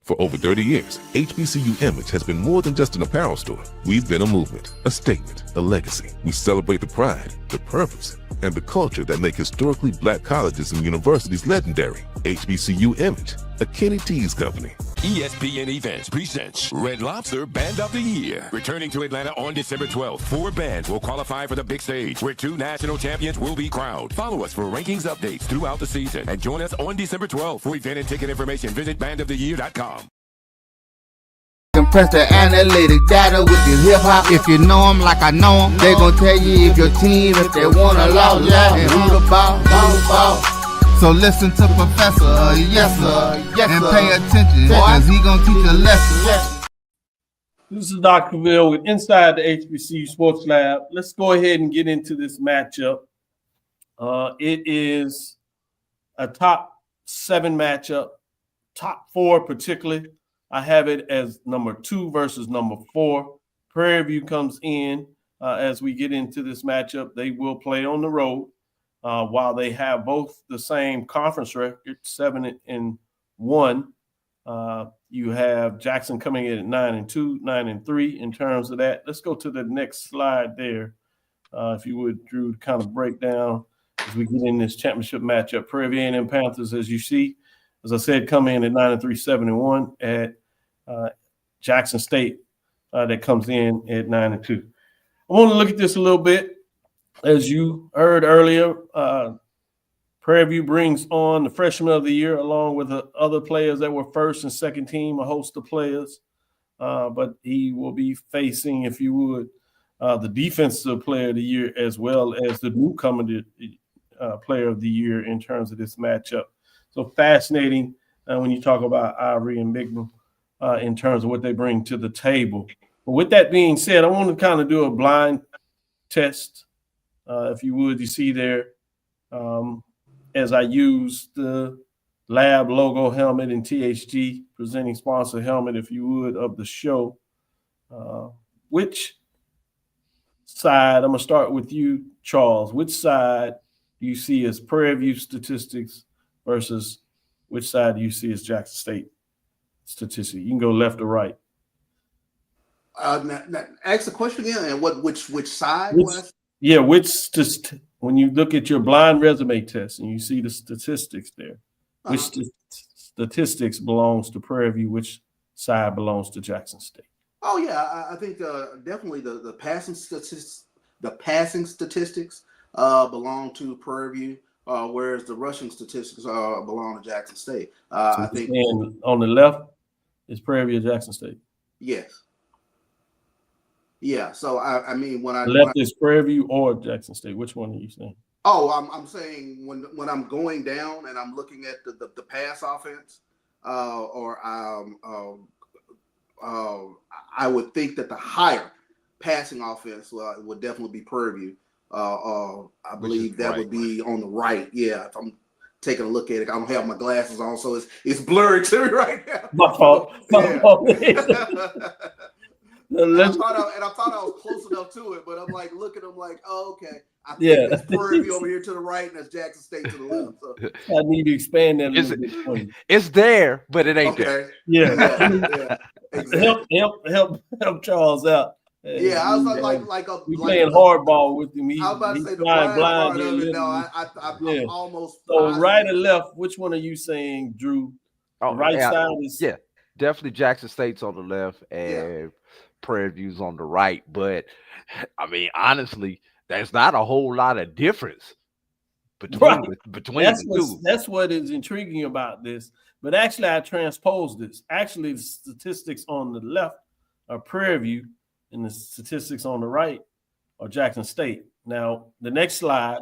For over 30 years, HBCU Image has been more than just an apparel store. We've been a movement, a statement, a legacy. We celebrate the pride, the purpose, and the culture that make historically black colleges and universities legendary. HBCU Image, a Kenny T's company. ESPN Events presents Red Lobster Band of the Year. Returning to Atlanta on December 12th, 4 bands will qualify for the big stage, where 2 national champions will be crowned. Follow us for rankings updates throughout the season, and join us on December 12th. For event and ticket information, visit bandoftheyear.com. Compress the analytic data with your hip-hop. If you know them like I know them, they gon' tell you if your team, if they wanna lose, and who the ball. So listen to Professor, yes sir, and pay attention, cause he gon' teach a lesson. This is Dr. Cavil with Inside the HBCU Sports Lab. Let's go ahead and get into this matchup. It is a top 7 matchup, top 4 particularly. I have it as number 2 versus number 4. Prairie View comes in as we get into this matchup. They will play on the road while they have both the same conference record, 7-1. You have Jackson coming in at 9-2, 9-3 in terms of that. Let's go to the next slide there. If you would, Drew, to kind of break down as we get in this championship matchup. Prairie View A&M Panthers, as you see, as I said, come in at 9-3, 7-1 at Jackson State that comes in at 9-2. I want to look at this a little bit. As you heard earlier, Prairie View brings on the freshman of the year along with other players that were first and second team, a host of players. But he will be facing, if you would, the defensive player of the year as well as the newcomer player of the year in terms of this matchup. So fascinating when you talk about Ivory and Bignell in terms of what they bring to the table. But with that being said, I want to kind of do a blind test, if you would. You see there, as I use the Lab logo helmet and THG presenting sponsor helmet, if you would, of the show. Which side, I'm going to start with you, Charles. Which side do you see as Prairie View statistics versus which side do you see as Jackson State statistics? You can go left or right. Ask the question again, and which side? When you look at your blind resume test and you see the statistics there, which statistics belongs to Prairie View, which side belongs to Jackson State? Oh yeah, I think definitely the passing statistics. The passing statistics belong to Prairie View, whereas the rushing statistics belong to Jackson State. I think on the left is Prairie View, Jackson State. Yes. Yeah. So I mean, when is Prairie View or Jackson State, which one are you saying? Oh, I'm saying when I'm going down and I'm looking at the pass offense, I would think that the higher passing offense would definitely be Prairie View. I believe that would be on the right. Yeah, if I'm taking a look at it, I don't have my glasses on, so it's blurry to me right now. My fault. And I thought I was close enough to it, but I'm like looking. I'm like, oh, okay. I think that's Prairie View over here to the right, and that's Jackson State to the left. So. I need to expand that a little bit for you. It's there, but it ain't there. Yeah. Exactly. Help Charles out. Yeah, I was like playing hardball with him. I was about to say the blind part of it. No, I'm almost. So right or left? Which one are you saying, Drew? Right side is definitely Jackson State's on the left and Prairie View's on the right. But I mean, honestly, there's not a whole lot of difference between the two. That's what is intriguing about this. But actually, I transposed this. Actually, the statistics on the left are Prairie View, and the statistics on the right are Jackson State. Now, the next slide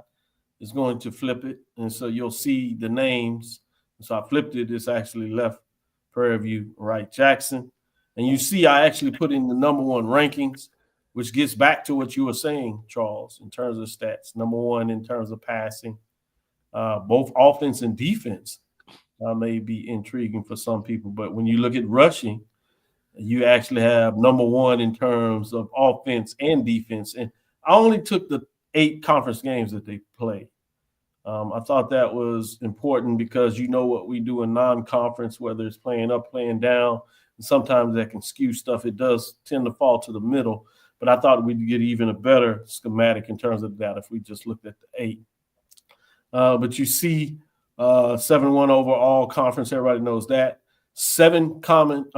is going to flip it, and so you'll see the names. So I flipped it. It's actually left Prairie View, right Jackson. And you see I actually put in the number 1 rankings, which gets back to what you were saying, Charles, in terms of stats. Number 1 in terms of passing. Both offense and defense may be intriguing for some people. But when you look at rushing, you actually have number 1 in terms of offense and defense. And I only took the 8 conference games that they played. I thought that was important because you know what we do in non-conference, whether it's playing up, playing down, and sometimes that can skew stuff. It does tend to fall to the middle, but I thought we'd get even a better schematic in terms of that if we just looked at the 8. But you see 7-1 overall conference, everybody knows that. 6 common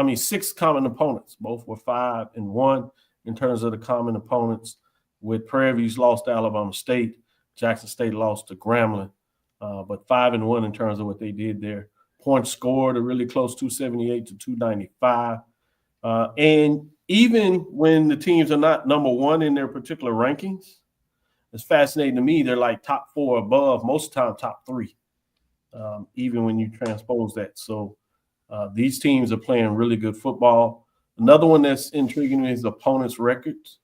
opponents. Both were 5-1 in terms of the common opponents, with Prairie View's lost to Alabama State. Jackson State lost to Grambling, but 5-1 in terms of what they did there. Points scored are really close, 278 to 295. And even when the teams are not number 1 in their particular rankings, it's fascinating to me. They're like top 4 above, most of the time top 3, even when you transpose that. So these teams are playing really good football. Another one that's intriguing me is opponents' records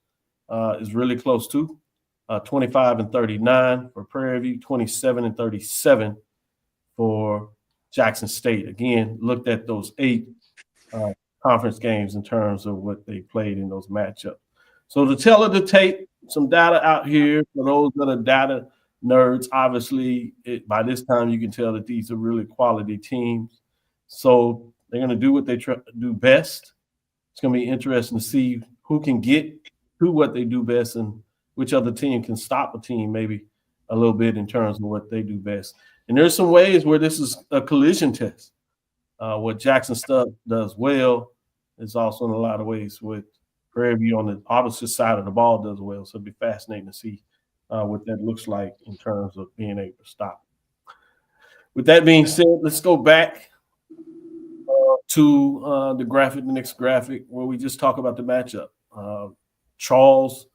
is really close too. 25-39 for Prairie View, 27-37 for Jackson State. Again, looked at those 8 conference games in terms of what they played in those matchups. So to tell of the tape, some data out here for those that are data nerds. Obviously, by this time you can tell that these are really quality teams. So they're going to do what they do best. It's going to be interesting to see who can get to what they do best and which other team can stop a team maybe a little bit in terms of what they do best. And there's some ways where this is a collision test. What Jackson State does well is also in a lot of ways what Prairie View on the opposite side of the ball does well. So it'd be fascinating to see what that looks like in terms of being able to stop. With that being said, let's go back to the next graphic, where we just talk about the matchup. Charles,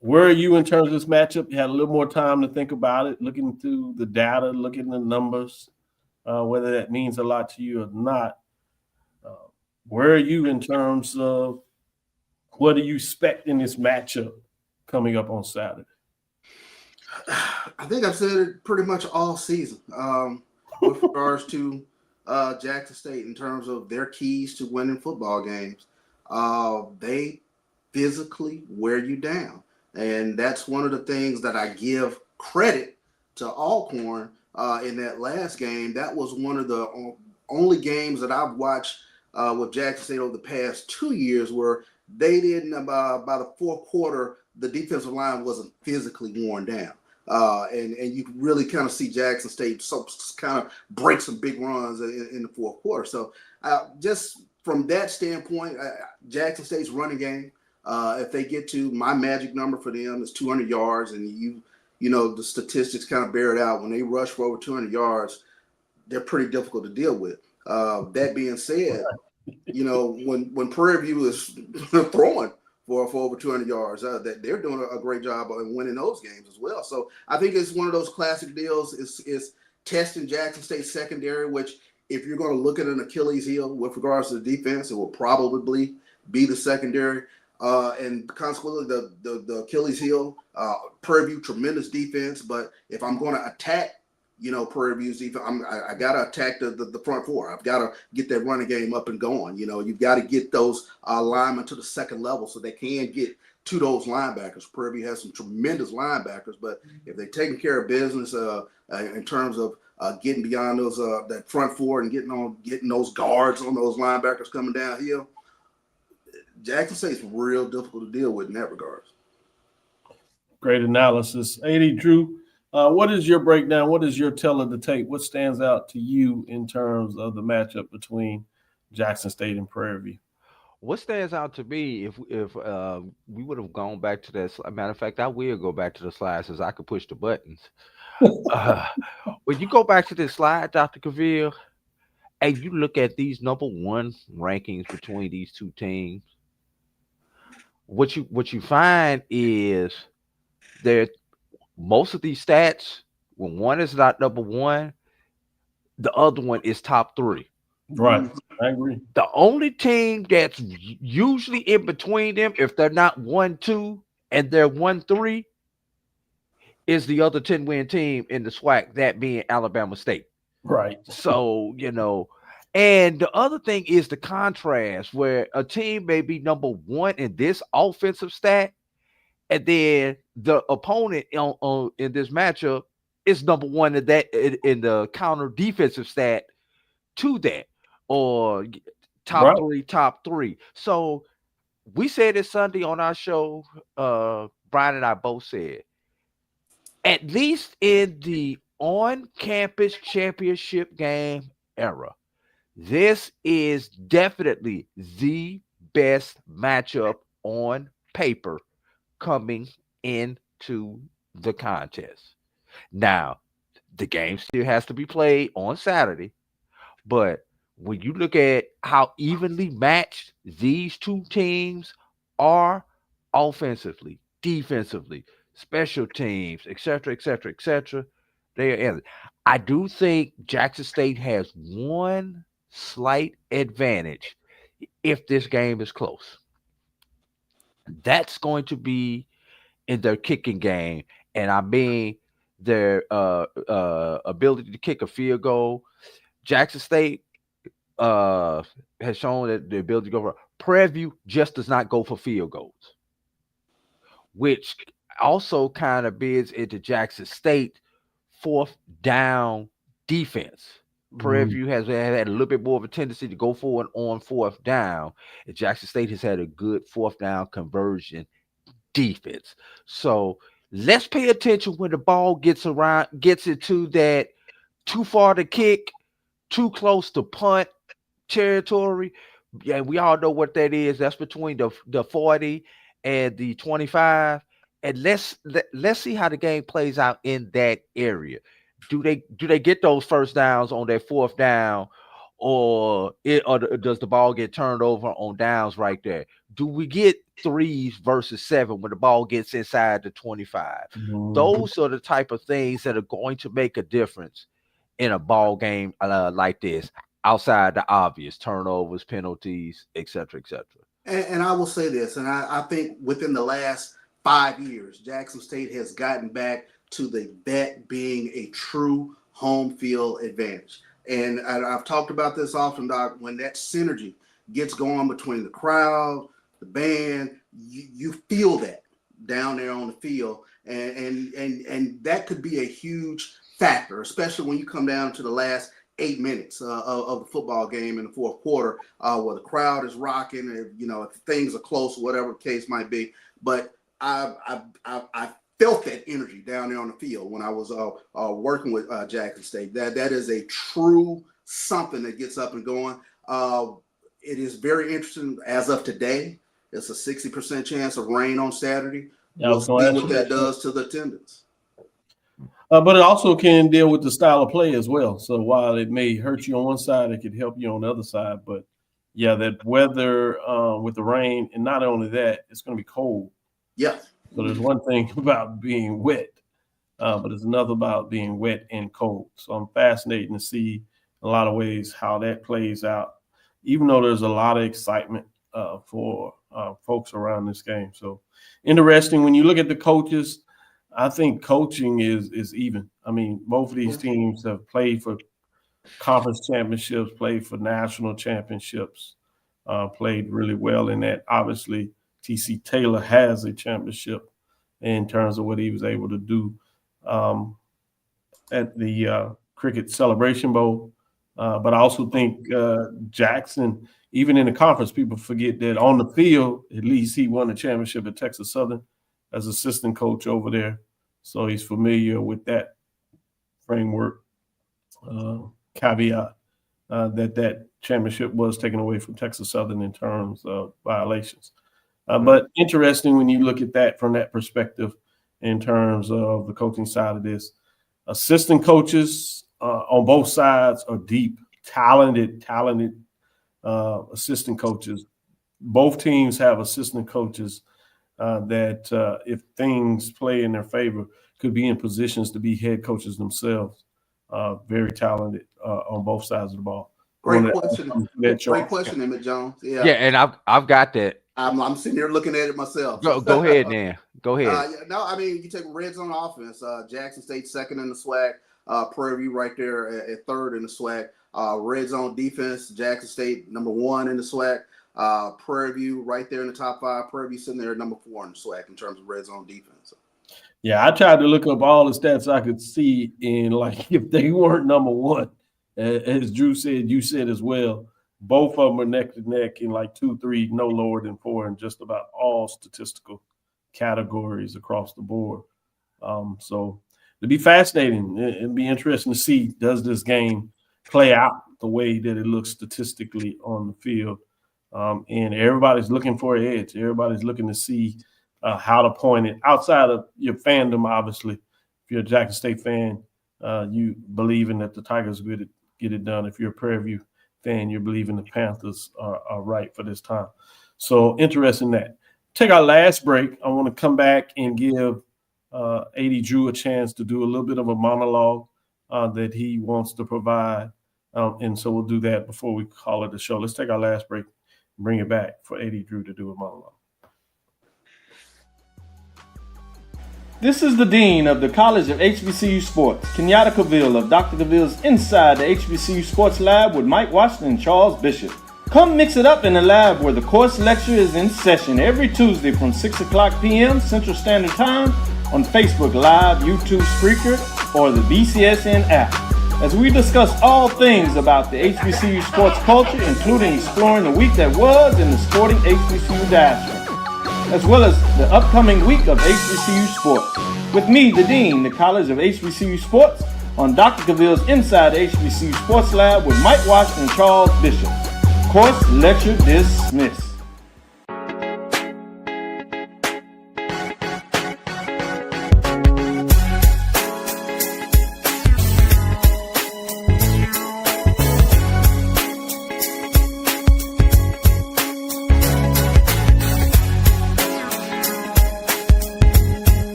where are you in terms of this matchup? You had a little more time to think about it, looking through the data, looking at the numbers, whether that means a lot to you or not. Where are you in terms of what do you expect in this matchup coming up on Saturday? I think I've said it pretty much all season with regards to Jackson State in terms of their keys to winning football games. They physically wear you down. And that's one of the things that I give credit to Alcorn in that last game. That was one of the only games that I've watched with Jackson State over the past 2 years where they didn't, by the fourth quarter, the defensive line wasn't physically worn down. And you really kind of see Jackson State kind of break some big runs in the fourth quarter. So just from that standpoint, Jackson State's running game, if they get to my magic number for them is 200 yards, and you know the statistics kind of bear it out. When they rush for over 200 yards, they're pretty difficult to deal with. That being said, you know when Prairie View is throwing for over 200 yards, that they're doing a great job of winning those games as well. So I think it's one of those classic deals. Is testing Jackson State secondary, which if you're going to look at an Achilles heel with regards to the defense, it will probably be the secondary. And consequently, the Achilles heel, Prairie View, tremendous defense. But if I'm going to attack, Prairie View's defense, I got to attack the front four. I've got to get that running game up and going. You've got to get those linemen to the second level so they can get to those linebackers. Prairie View has some tremendous linebackers, but if they're taking care of business in terms of getting beyond those that front four and getting those guards on those linebackers coming downhill, Jackson State's real difficult to deal with in that regard. Great analysis. 80, Drew, what is your breakdown? What is your tell of the tape? What stands out to you in terms of the matchup between Jackson State and Prairie View? What stands out to me, if we would have gone back to that, matter of fact, I will go back to the slides as I could push the buttons. When you go back to this slide, Dr. Cavil, and you look at these number one rankings between these two teams, what you find is that most of these stats, when one is not number one, the other one is top three. Right, I agree. The only team that's usually in between them, if they're not 1-2 and they're 1-3, is the other 10-win team in the SWAC, that being Alabama State. Right. So, and the other thing is the contrast, where a team may be number one in this offensive stat, and then the opponent in this matchup is number one in the counter defensive stat to that, or top three. So we said it Sunday on our show. Brian and I both said, at least in the on-campus championship game era, this is definitely the best matchup on paper coming into the contest. Now, the game still has to be played on Saturday, but when you look at how evenly matched these two teams are offensively, defensively, special teams, etc., I do think Jackson State has one slight advantage if this game is close. That's going to be in their kicking game, and I mean their ability to kick a field goal. Jackson State has shown that the ability to go for Prairie View just does not go for field goals, which also kind of bids into Jackson State fourth down defense. Prairie View has had a little bit more of a tendency to go forward on fourth down, and Jackson State has had a good fourth down conversion defense. So let's pay attention when the ball gets into that too far to kick, too close to punt territory. Yeah, we all know what that is. That's between the 40 and the 25. And let's see how the game plays out in that area. Do they get those first downs on that fourth down, or does the ball get turned over on downs right there? Do we get 3s versus 7 when the ball gets inside the 25? Those are the type of things that are going to make a difference in a ball game like this, outside the obvious turnovers, penalties, etc., etc. And I will say this, and I think within the last 5 years, Jackson State has gotten back to that being a true home field advantage. And I've talked about this often, Doc. When that synergy gets going between the crowd, the band, you feel that down there on the field, and that could be a huge factor, especially when you come down to the last 8 minutes of the football game in the fourth quarter, where the crowd is rocking, and if things are close, whatever the case might be. But I felt that energy down there on the field when I was working with Jackson State. That is a true something that gets up and going. It is very interesting as of today. It's a 60% chance of rain on Saturday. We'll see what that does to the attendance. But it also can deal with the style of play as well. So while it may hurt you on one side, it could help you on the other side. But yeah, that weather with the rain, and not only that, it's going to be cold. Yeah. So there's one thing about being wet, but there's another about being wet and cold. So I'm fascinated to see a lot of ways how that plays out, even though there's a lot of excitement for folks around this game. So interesting when you look at the coaches. I think coaching is even. I mean, both of these teams have played for conference championships, played for national championships, played really well in that. Obviously, TC Taylor has a championship in terms of what he was able to do at the Cricket Celebration Bowl. But I also think Jackson, even in the conference, people forget that on the field, at least he won a championship at Texas Southern as assistant coach over there. So he's familiar with that framework caveat that championship was taken away from Texas Southern in terms of violations. But interesting when you look at that from that perspective in terms of the coaching side of this. Assistant coaches on both sides are deep, talented assistant coaches. Both teams have assistant coaches that if things play in their favor, could be in positions to be head coaches themselves. Very talented on both sides of the ball. Great question, Emmett Jones. Yeah, and I've got that. I'm sitting here looking at it myself. Go ahead, Dan. Go ahead. No, I mean, you take red zone offense. Jackson State second in the SWAC. Prairie View right there at third in the SWAC. Red zone defense. Jackson State number 1 in the SWAC. Prairie View right there in the top 5. Prairie View sitting there at number 4 in the SWAC in terms of red zone defense. Yeah, I tried to look up all the stats I could see, and like if they weren't number 1, as Drew said, you said as well, both of them are neck to neck in like 2, 3, no lower than 4 in just about all statistical categories across the board. So it'd be fascinating. It'd be interesting to see, does this game play out the way that it looks statistically on the field? And everybody's looking for an edge. Everybody's looking to see how to point it outside of your fandom. Obviously, if you're a Jackson State fan, you believing that the Tigers would get it done. If you're a Prairie View fan, you're believing the Panthers are right for this time. So interesting that. Take our last break. I want to come back and give AD Drew a chance to do a little bit of a monologue that he wants to provide. And so we'll do that before we call it a show. Let's take our last break bring it back for AD Drew to do a monologue. This is the Dean of the College of HBCU Sports, Kenyatta Cavil of Dr. Cavill's Inside the HBCU Sports Lab with Mike Washington and Charles Bishop. Come mix it up in the lab where the course lecture is in session every Tuesday from 6 o'clock p.m. Central Standard Time on Facebook Live, YouTube Spreaker, or the BCSN app, as we discuss all things about the HBCU sports culture, including exploring the week that was in the sporting HBCU diaspora, as well as the upcoming week of HBCU sports. With me, the Dean, the College of HBCU Sports, on Dr. Cavill's Inside the HBCU Sports Lab with Mike Washington and Charles Bishop. Course lecture dismissed.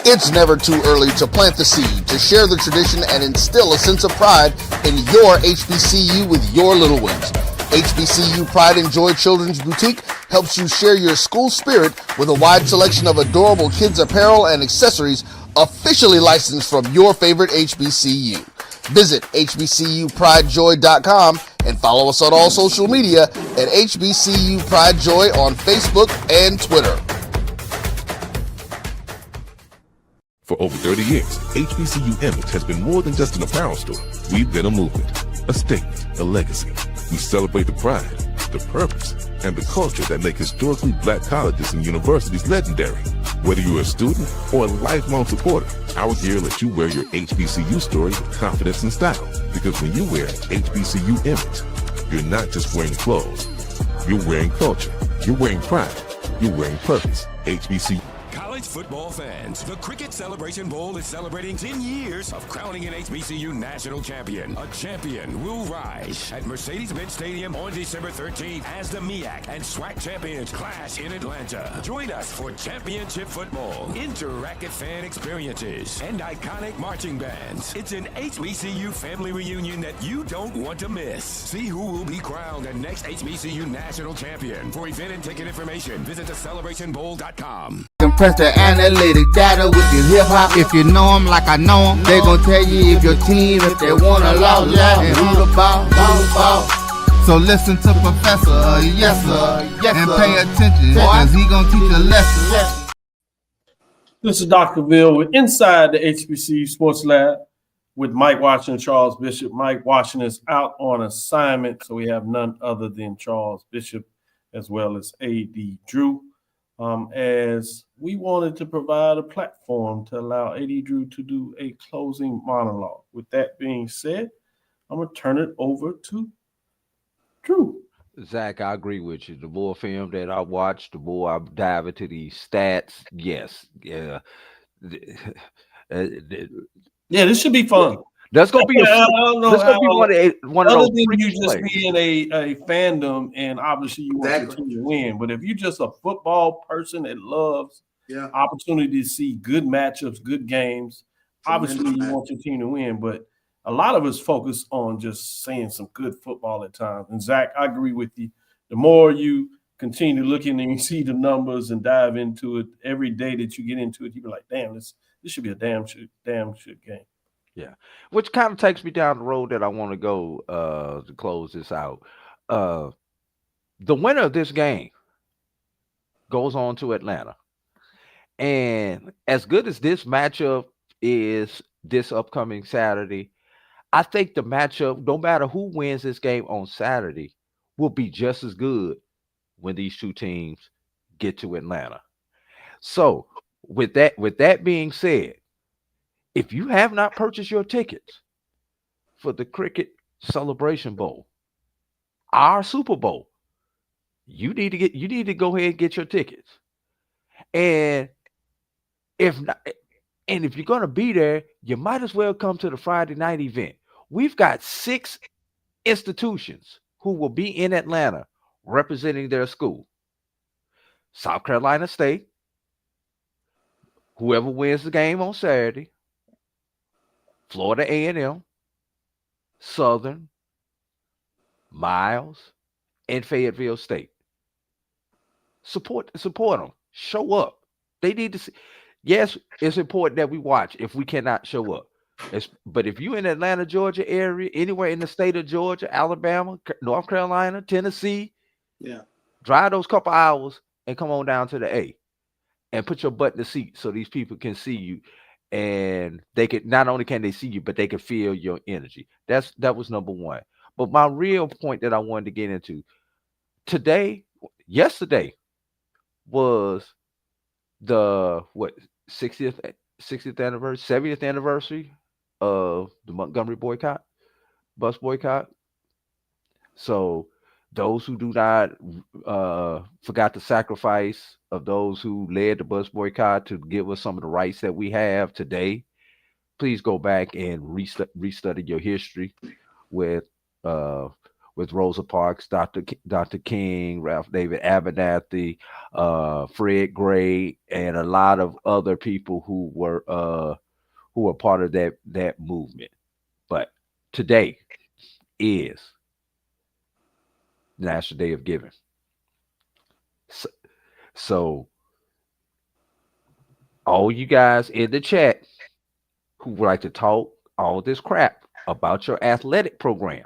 It's never too early to plant the seed, to share the tradition, and instill a sense of pride in your HBCU with your little ones. HBCU Pride and Joy Children's Boutique helps you share your school spirit with a wide selection of adorable kids apparel and accessories officially licensed from your favorite HBCU. Visit hbcupridejoy.com and follow us on all social media at HBCU Pride Joy on Facebook and Twitter. For over 30 years, HBCU Image has been more than just an apparel store. We've been a movement, a statement, a legacy. We celebrate the pride, the purpose, and the culture that make historically black colleges and universities legendary. Whether you're a student or a lifelong supporter, our gear lets you wear your HBCU story with confidence and style. Because when you wear HBCU Image, you're not just wearing clothes. You're wearing culture. You're wearing pride. You're wearing purpose. HBCU. College football fans, the Cricket Celebration Bowl is celebrating 10 years of crowning an HBCU national champion. A champion will rise at Mercedes-Benz Stadium on December 13th as the MEAC and SWAC champions clash in Atlanta. Join us for championship football, interactive fan experiences, and iconic marching bands. It's an HBCU family reunion that you don't want to miss. See who will be crowned the next HBCU national champion. For event and ticket information, visit thecelebrationbowl.com. Compress the analytic data with your hip hop. If you know them like I know them, they gon' tell you if your team, if they wanna lose, and who the ball. So listen to Professor, yes sir, and pay attention, cause he gon' teach a lesson. This is Dr. Cavil with Inside the HBCU Sports Lab with Mike Washington and Charles Bishop. Mike Washington is out on assignment, so we have none other than Charles Bishop as well as A.D. Drew. As we wanted to provide a platform to allow A.D. Drew to do a closing monologue. With that being said, I'm going to turn it over to Drew. Zach, I agree with you. The more film that I watch, the more I dive into these stats. Yes. Yeah. Yeah, this should be fun. That's gonna be one of those. Than you just being a fandom, and obviously you want to continue to win. But if you're just a football person that loves opportunity to see good matchups, good games, obviously you want your team to win. But a lot of us focus on just saying some good football at times. And Zach, I agree with you. The more you continue looking and you see the numbers and dive into it every day that you get into it, you be like, damn, this should be a damn good game. Yeah, which kind of takes me down the road that I want to go to close this out. The winner of this game goes on to Atlanta. And as good as this matchup is this upcoming Saturday, I think the matchup, no matter who wins this game on Saturday, will be just as good when these two teams get to Atlanta. So with that being said, if you have not purchased your tickets for the Cricket Celebration Bowl, our Super Bowl, you need to go ahead and get your tickets. And if you're going to be there, you might as well come to the Friday night event. We've got 6 institutions who will be in Atlanta representing their school. South Carolina State, whoever wins the game on Saturday, Florida A&M, Southern, Miles, and Fayetteville State. Support them. Show up. They need to see. Yes, it's important that we watch if we cannot show up. But if you're in Atlanta, Georgia area, anywhere in the state of Georgia, Alabama, North Carolina, Tennessee, drive those couple hours and come on down to the A and put your butt in the seat so these people can see you. And they can not only can they see you, but they can feel your energy. That was number one. But my real point that I wanted to get into yesterday was the 60th anniversary, 70th anniversary of the Montgomery bus boycott. So those who do not forgot the sacrifice of those who led the bus boycott to give us some of the rights that we have today, please go back and restudy your history with Rosa Parks, Dr. King, Ralph David Abernathy, Fred Gray, and a lot of other people who were part of that movement. But today is National Day of Giving. So all you guys in the chat who would like to talk all this crap about your athletic program,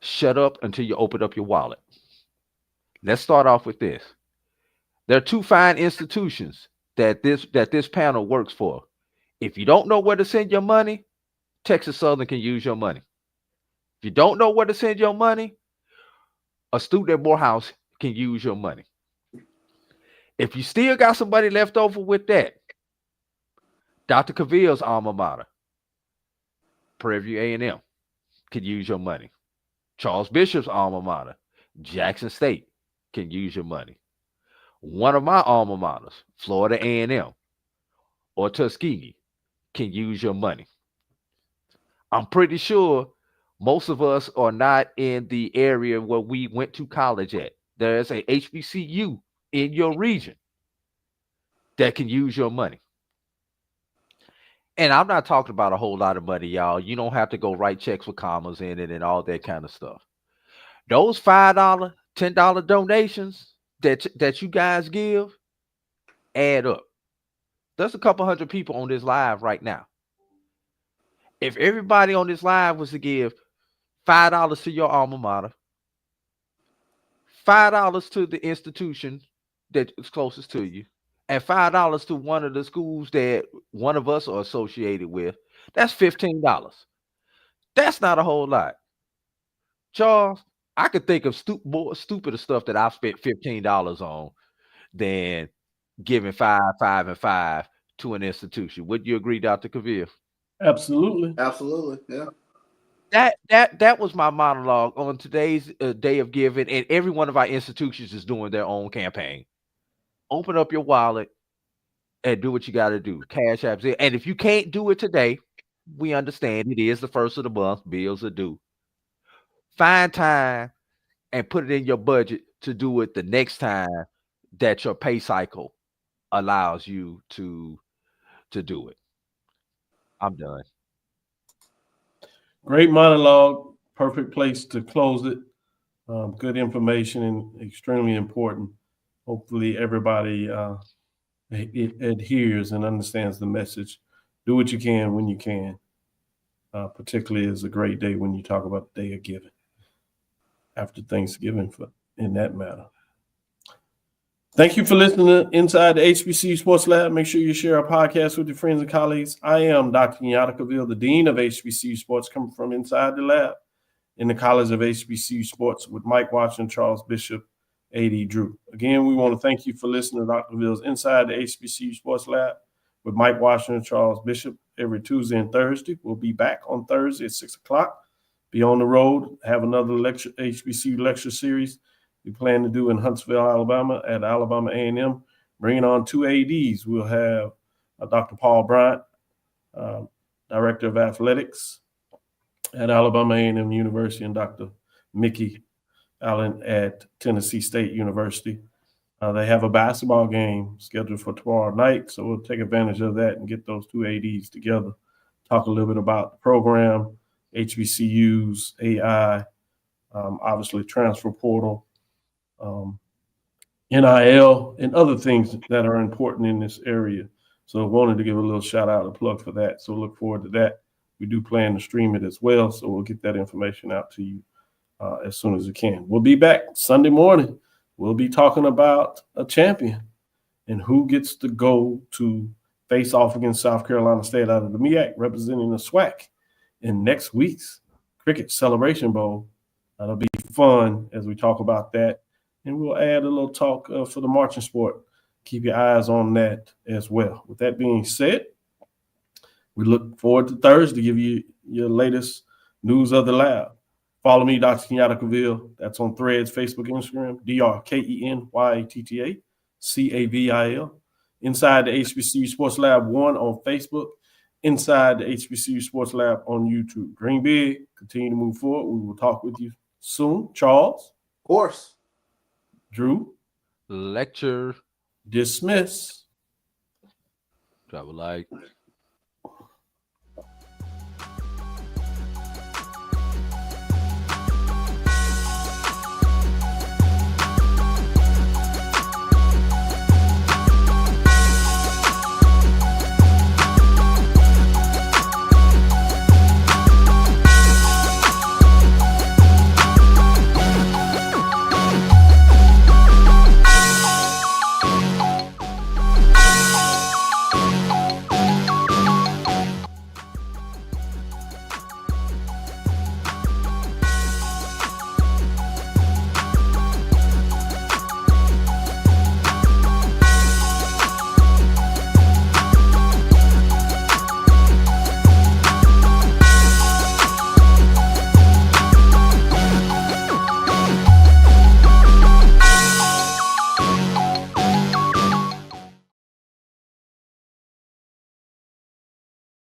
shut up until you open up your wallet. Let's start off with this. There are two fine institutions that this panel works for. If you don't know where to send your money, Texas Southern can use your money. If you don't know where to send your money, a student at Morehouse can use your money. If you still got somebody left over with that, Dr. Cavil's alma mater, Prairie View A&M, can use your money. Charles Bishop's alma mater, Jackson State, can use your money. One of my alma maters, Florida A&M or Tuskegee, can use your money. I'm pretty sure most of us are not in the area where we went to college at. There's a HBCU in your region that can use your money. And I'm not talking about a whole lot of money, y'all. You don't have to go write checks with commas in it and all that kind of stuff. Those $5, $10 donations that you guys give add up. There's a couple hundred people on this live right now. If everybody on this live was to give $5 to your alma mater, $5 to the institution that is closest to you, and $5 to one of the schools that one of us are associated with, that's $15. That's not a whole lot. Charles, I could think of more stupider stuff that I've spent $15 on than giving $5, $5, and $5 to an institution. Would you agree, Dr. Cavil? Absolutely. Yeah. That was my monologue on today's Day of Giving, and every one of our institutions is doing their own campaign. Open up your wallet and do what you got to do. Cash App's it. And if you can't do it today, we understand it is the first of the month. Bills are due. Find time and put it in your budget to do it the next time that your pay cycle allows you to do it. I'm done. Great monologue. Perfect place to close it. Good information and extremely important. Hopefully everybody adheres and understands the message. Do what you can when you can. Particularly is a great day when you talk about the Day of Giving. After Thanksgiving, in that matter. Thank you for listening to Inside the HBCU Sports Lab. Make sure you share our podcast with your friends and colleagues. I am Dr. Kenyatta Cavil, the Dean of HBCU Sports, coming from inside the lab in the College of HBCU Sports with Mike Washington, Charles Bishop, A.D. Drew. Again, we want to thank you for listening to Dr. Cavil's Inside the HBCU Sports Lab with Mike Washington, Charles Bishop every Tuesday and Thursday. We'll be back on Thursday at 6 o'clock. Be on the road, have another HBCU lecture series we plan to do in Huntsville, Alabama at Alabama A&M. Bringing on two ADs. We'll have Dr. Paul Bryant, Director of Athletics at Alabama A&M University, and Dr. Mickey Allen at Tennessee State University. They have a basketball game scheduled for tomorrow night, so we'll take advantage of that and get those two ADs together, talk a little bit about the program, HBCUs, AI, obviously transfer portal, NIL, and other things that are important in this area. So I wanted to give a little shout out and plug for that. So look forward to that. We do plan to stream it as well, so we'll get that information out to you as soon as we can. We'll be back Sunday morning. We'll be talking about a champion and who gets to go to face off against South Carolina State out of the MEAC, representing the SWAC in next week's Cricket Celebration Bowl. That'll be fun as we talk about that. And we'll add a little talk for the marching sport. Keep your eyes on that as well. With that being said, we look forward to Thursday to give you your latest news of the lab. Follow me, Dr. Kenyatta Cavil. That's on Threads, Facebook, Instagram, DrKenyatTaCavil. Inside the HBCU Sports Lab 1 on Facebook. Inside the HBCU Sports Lab on YouTube. Dream big. Continue to move forward. We will talk with you soon. Charles. Of course. Drew. Lecture. Dismiss. Travel light.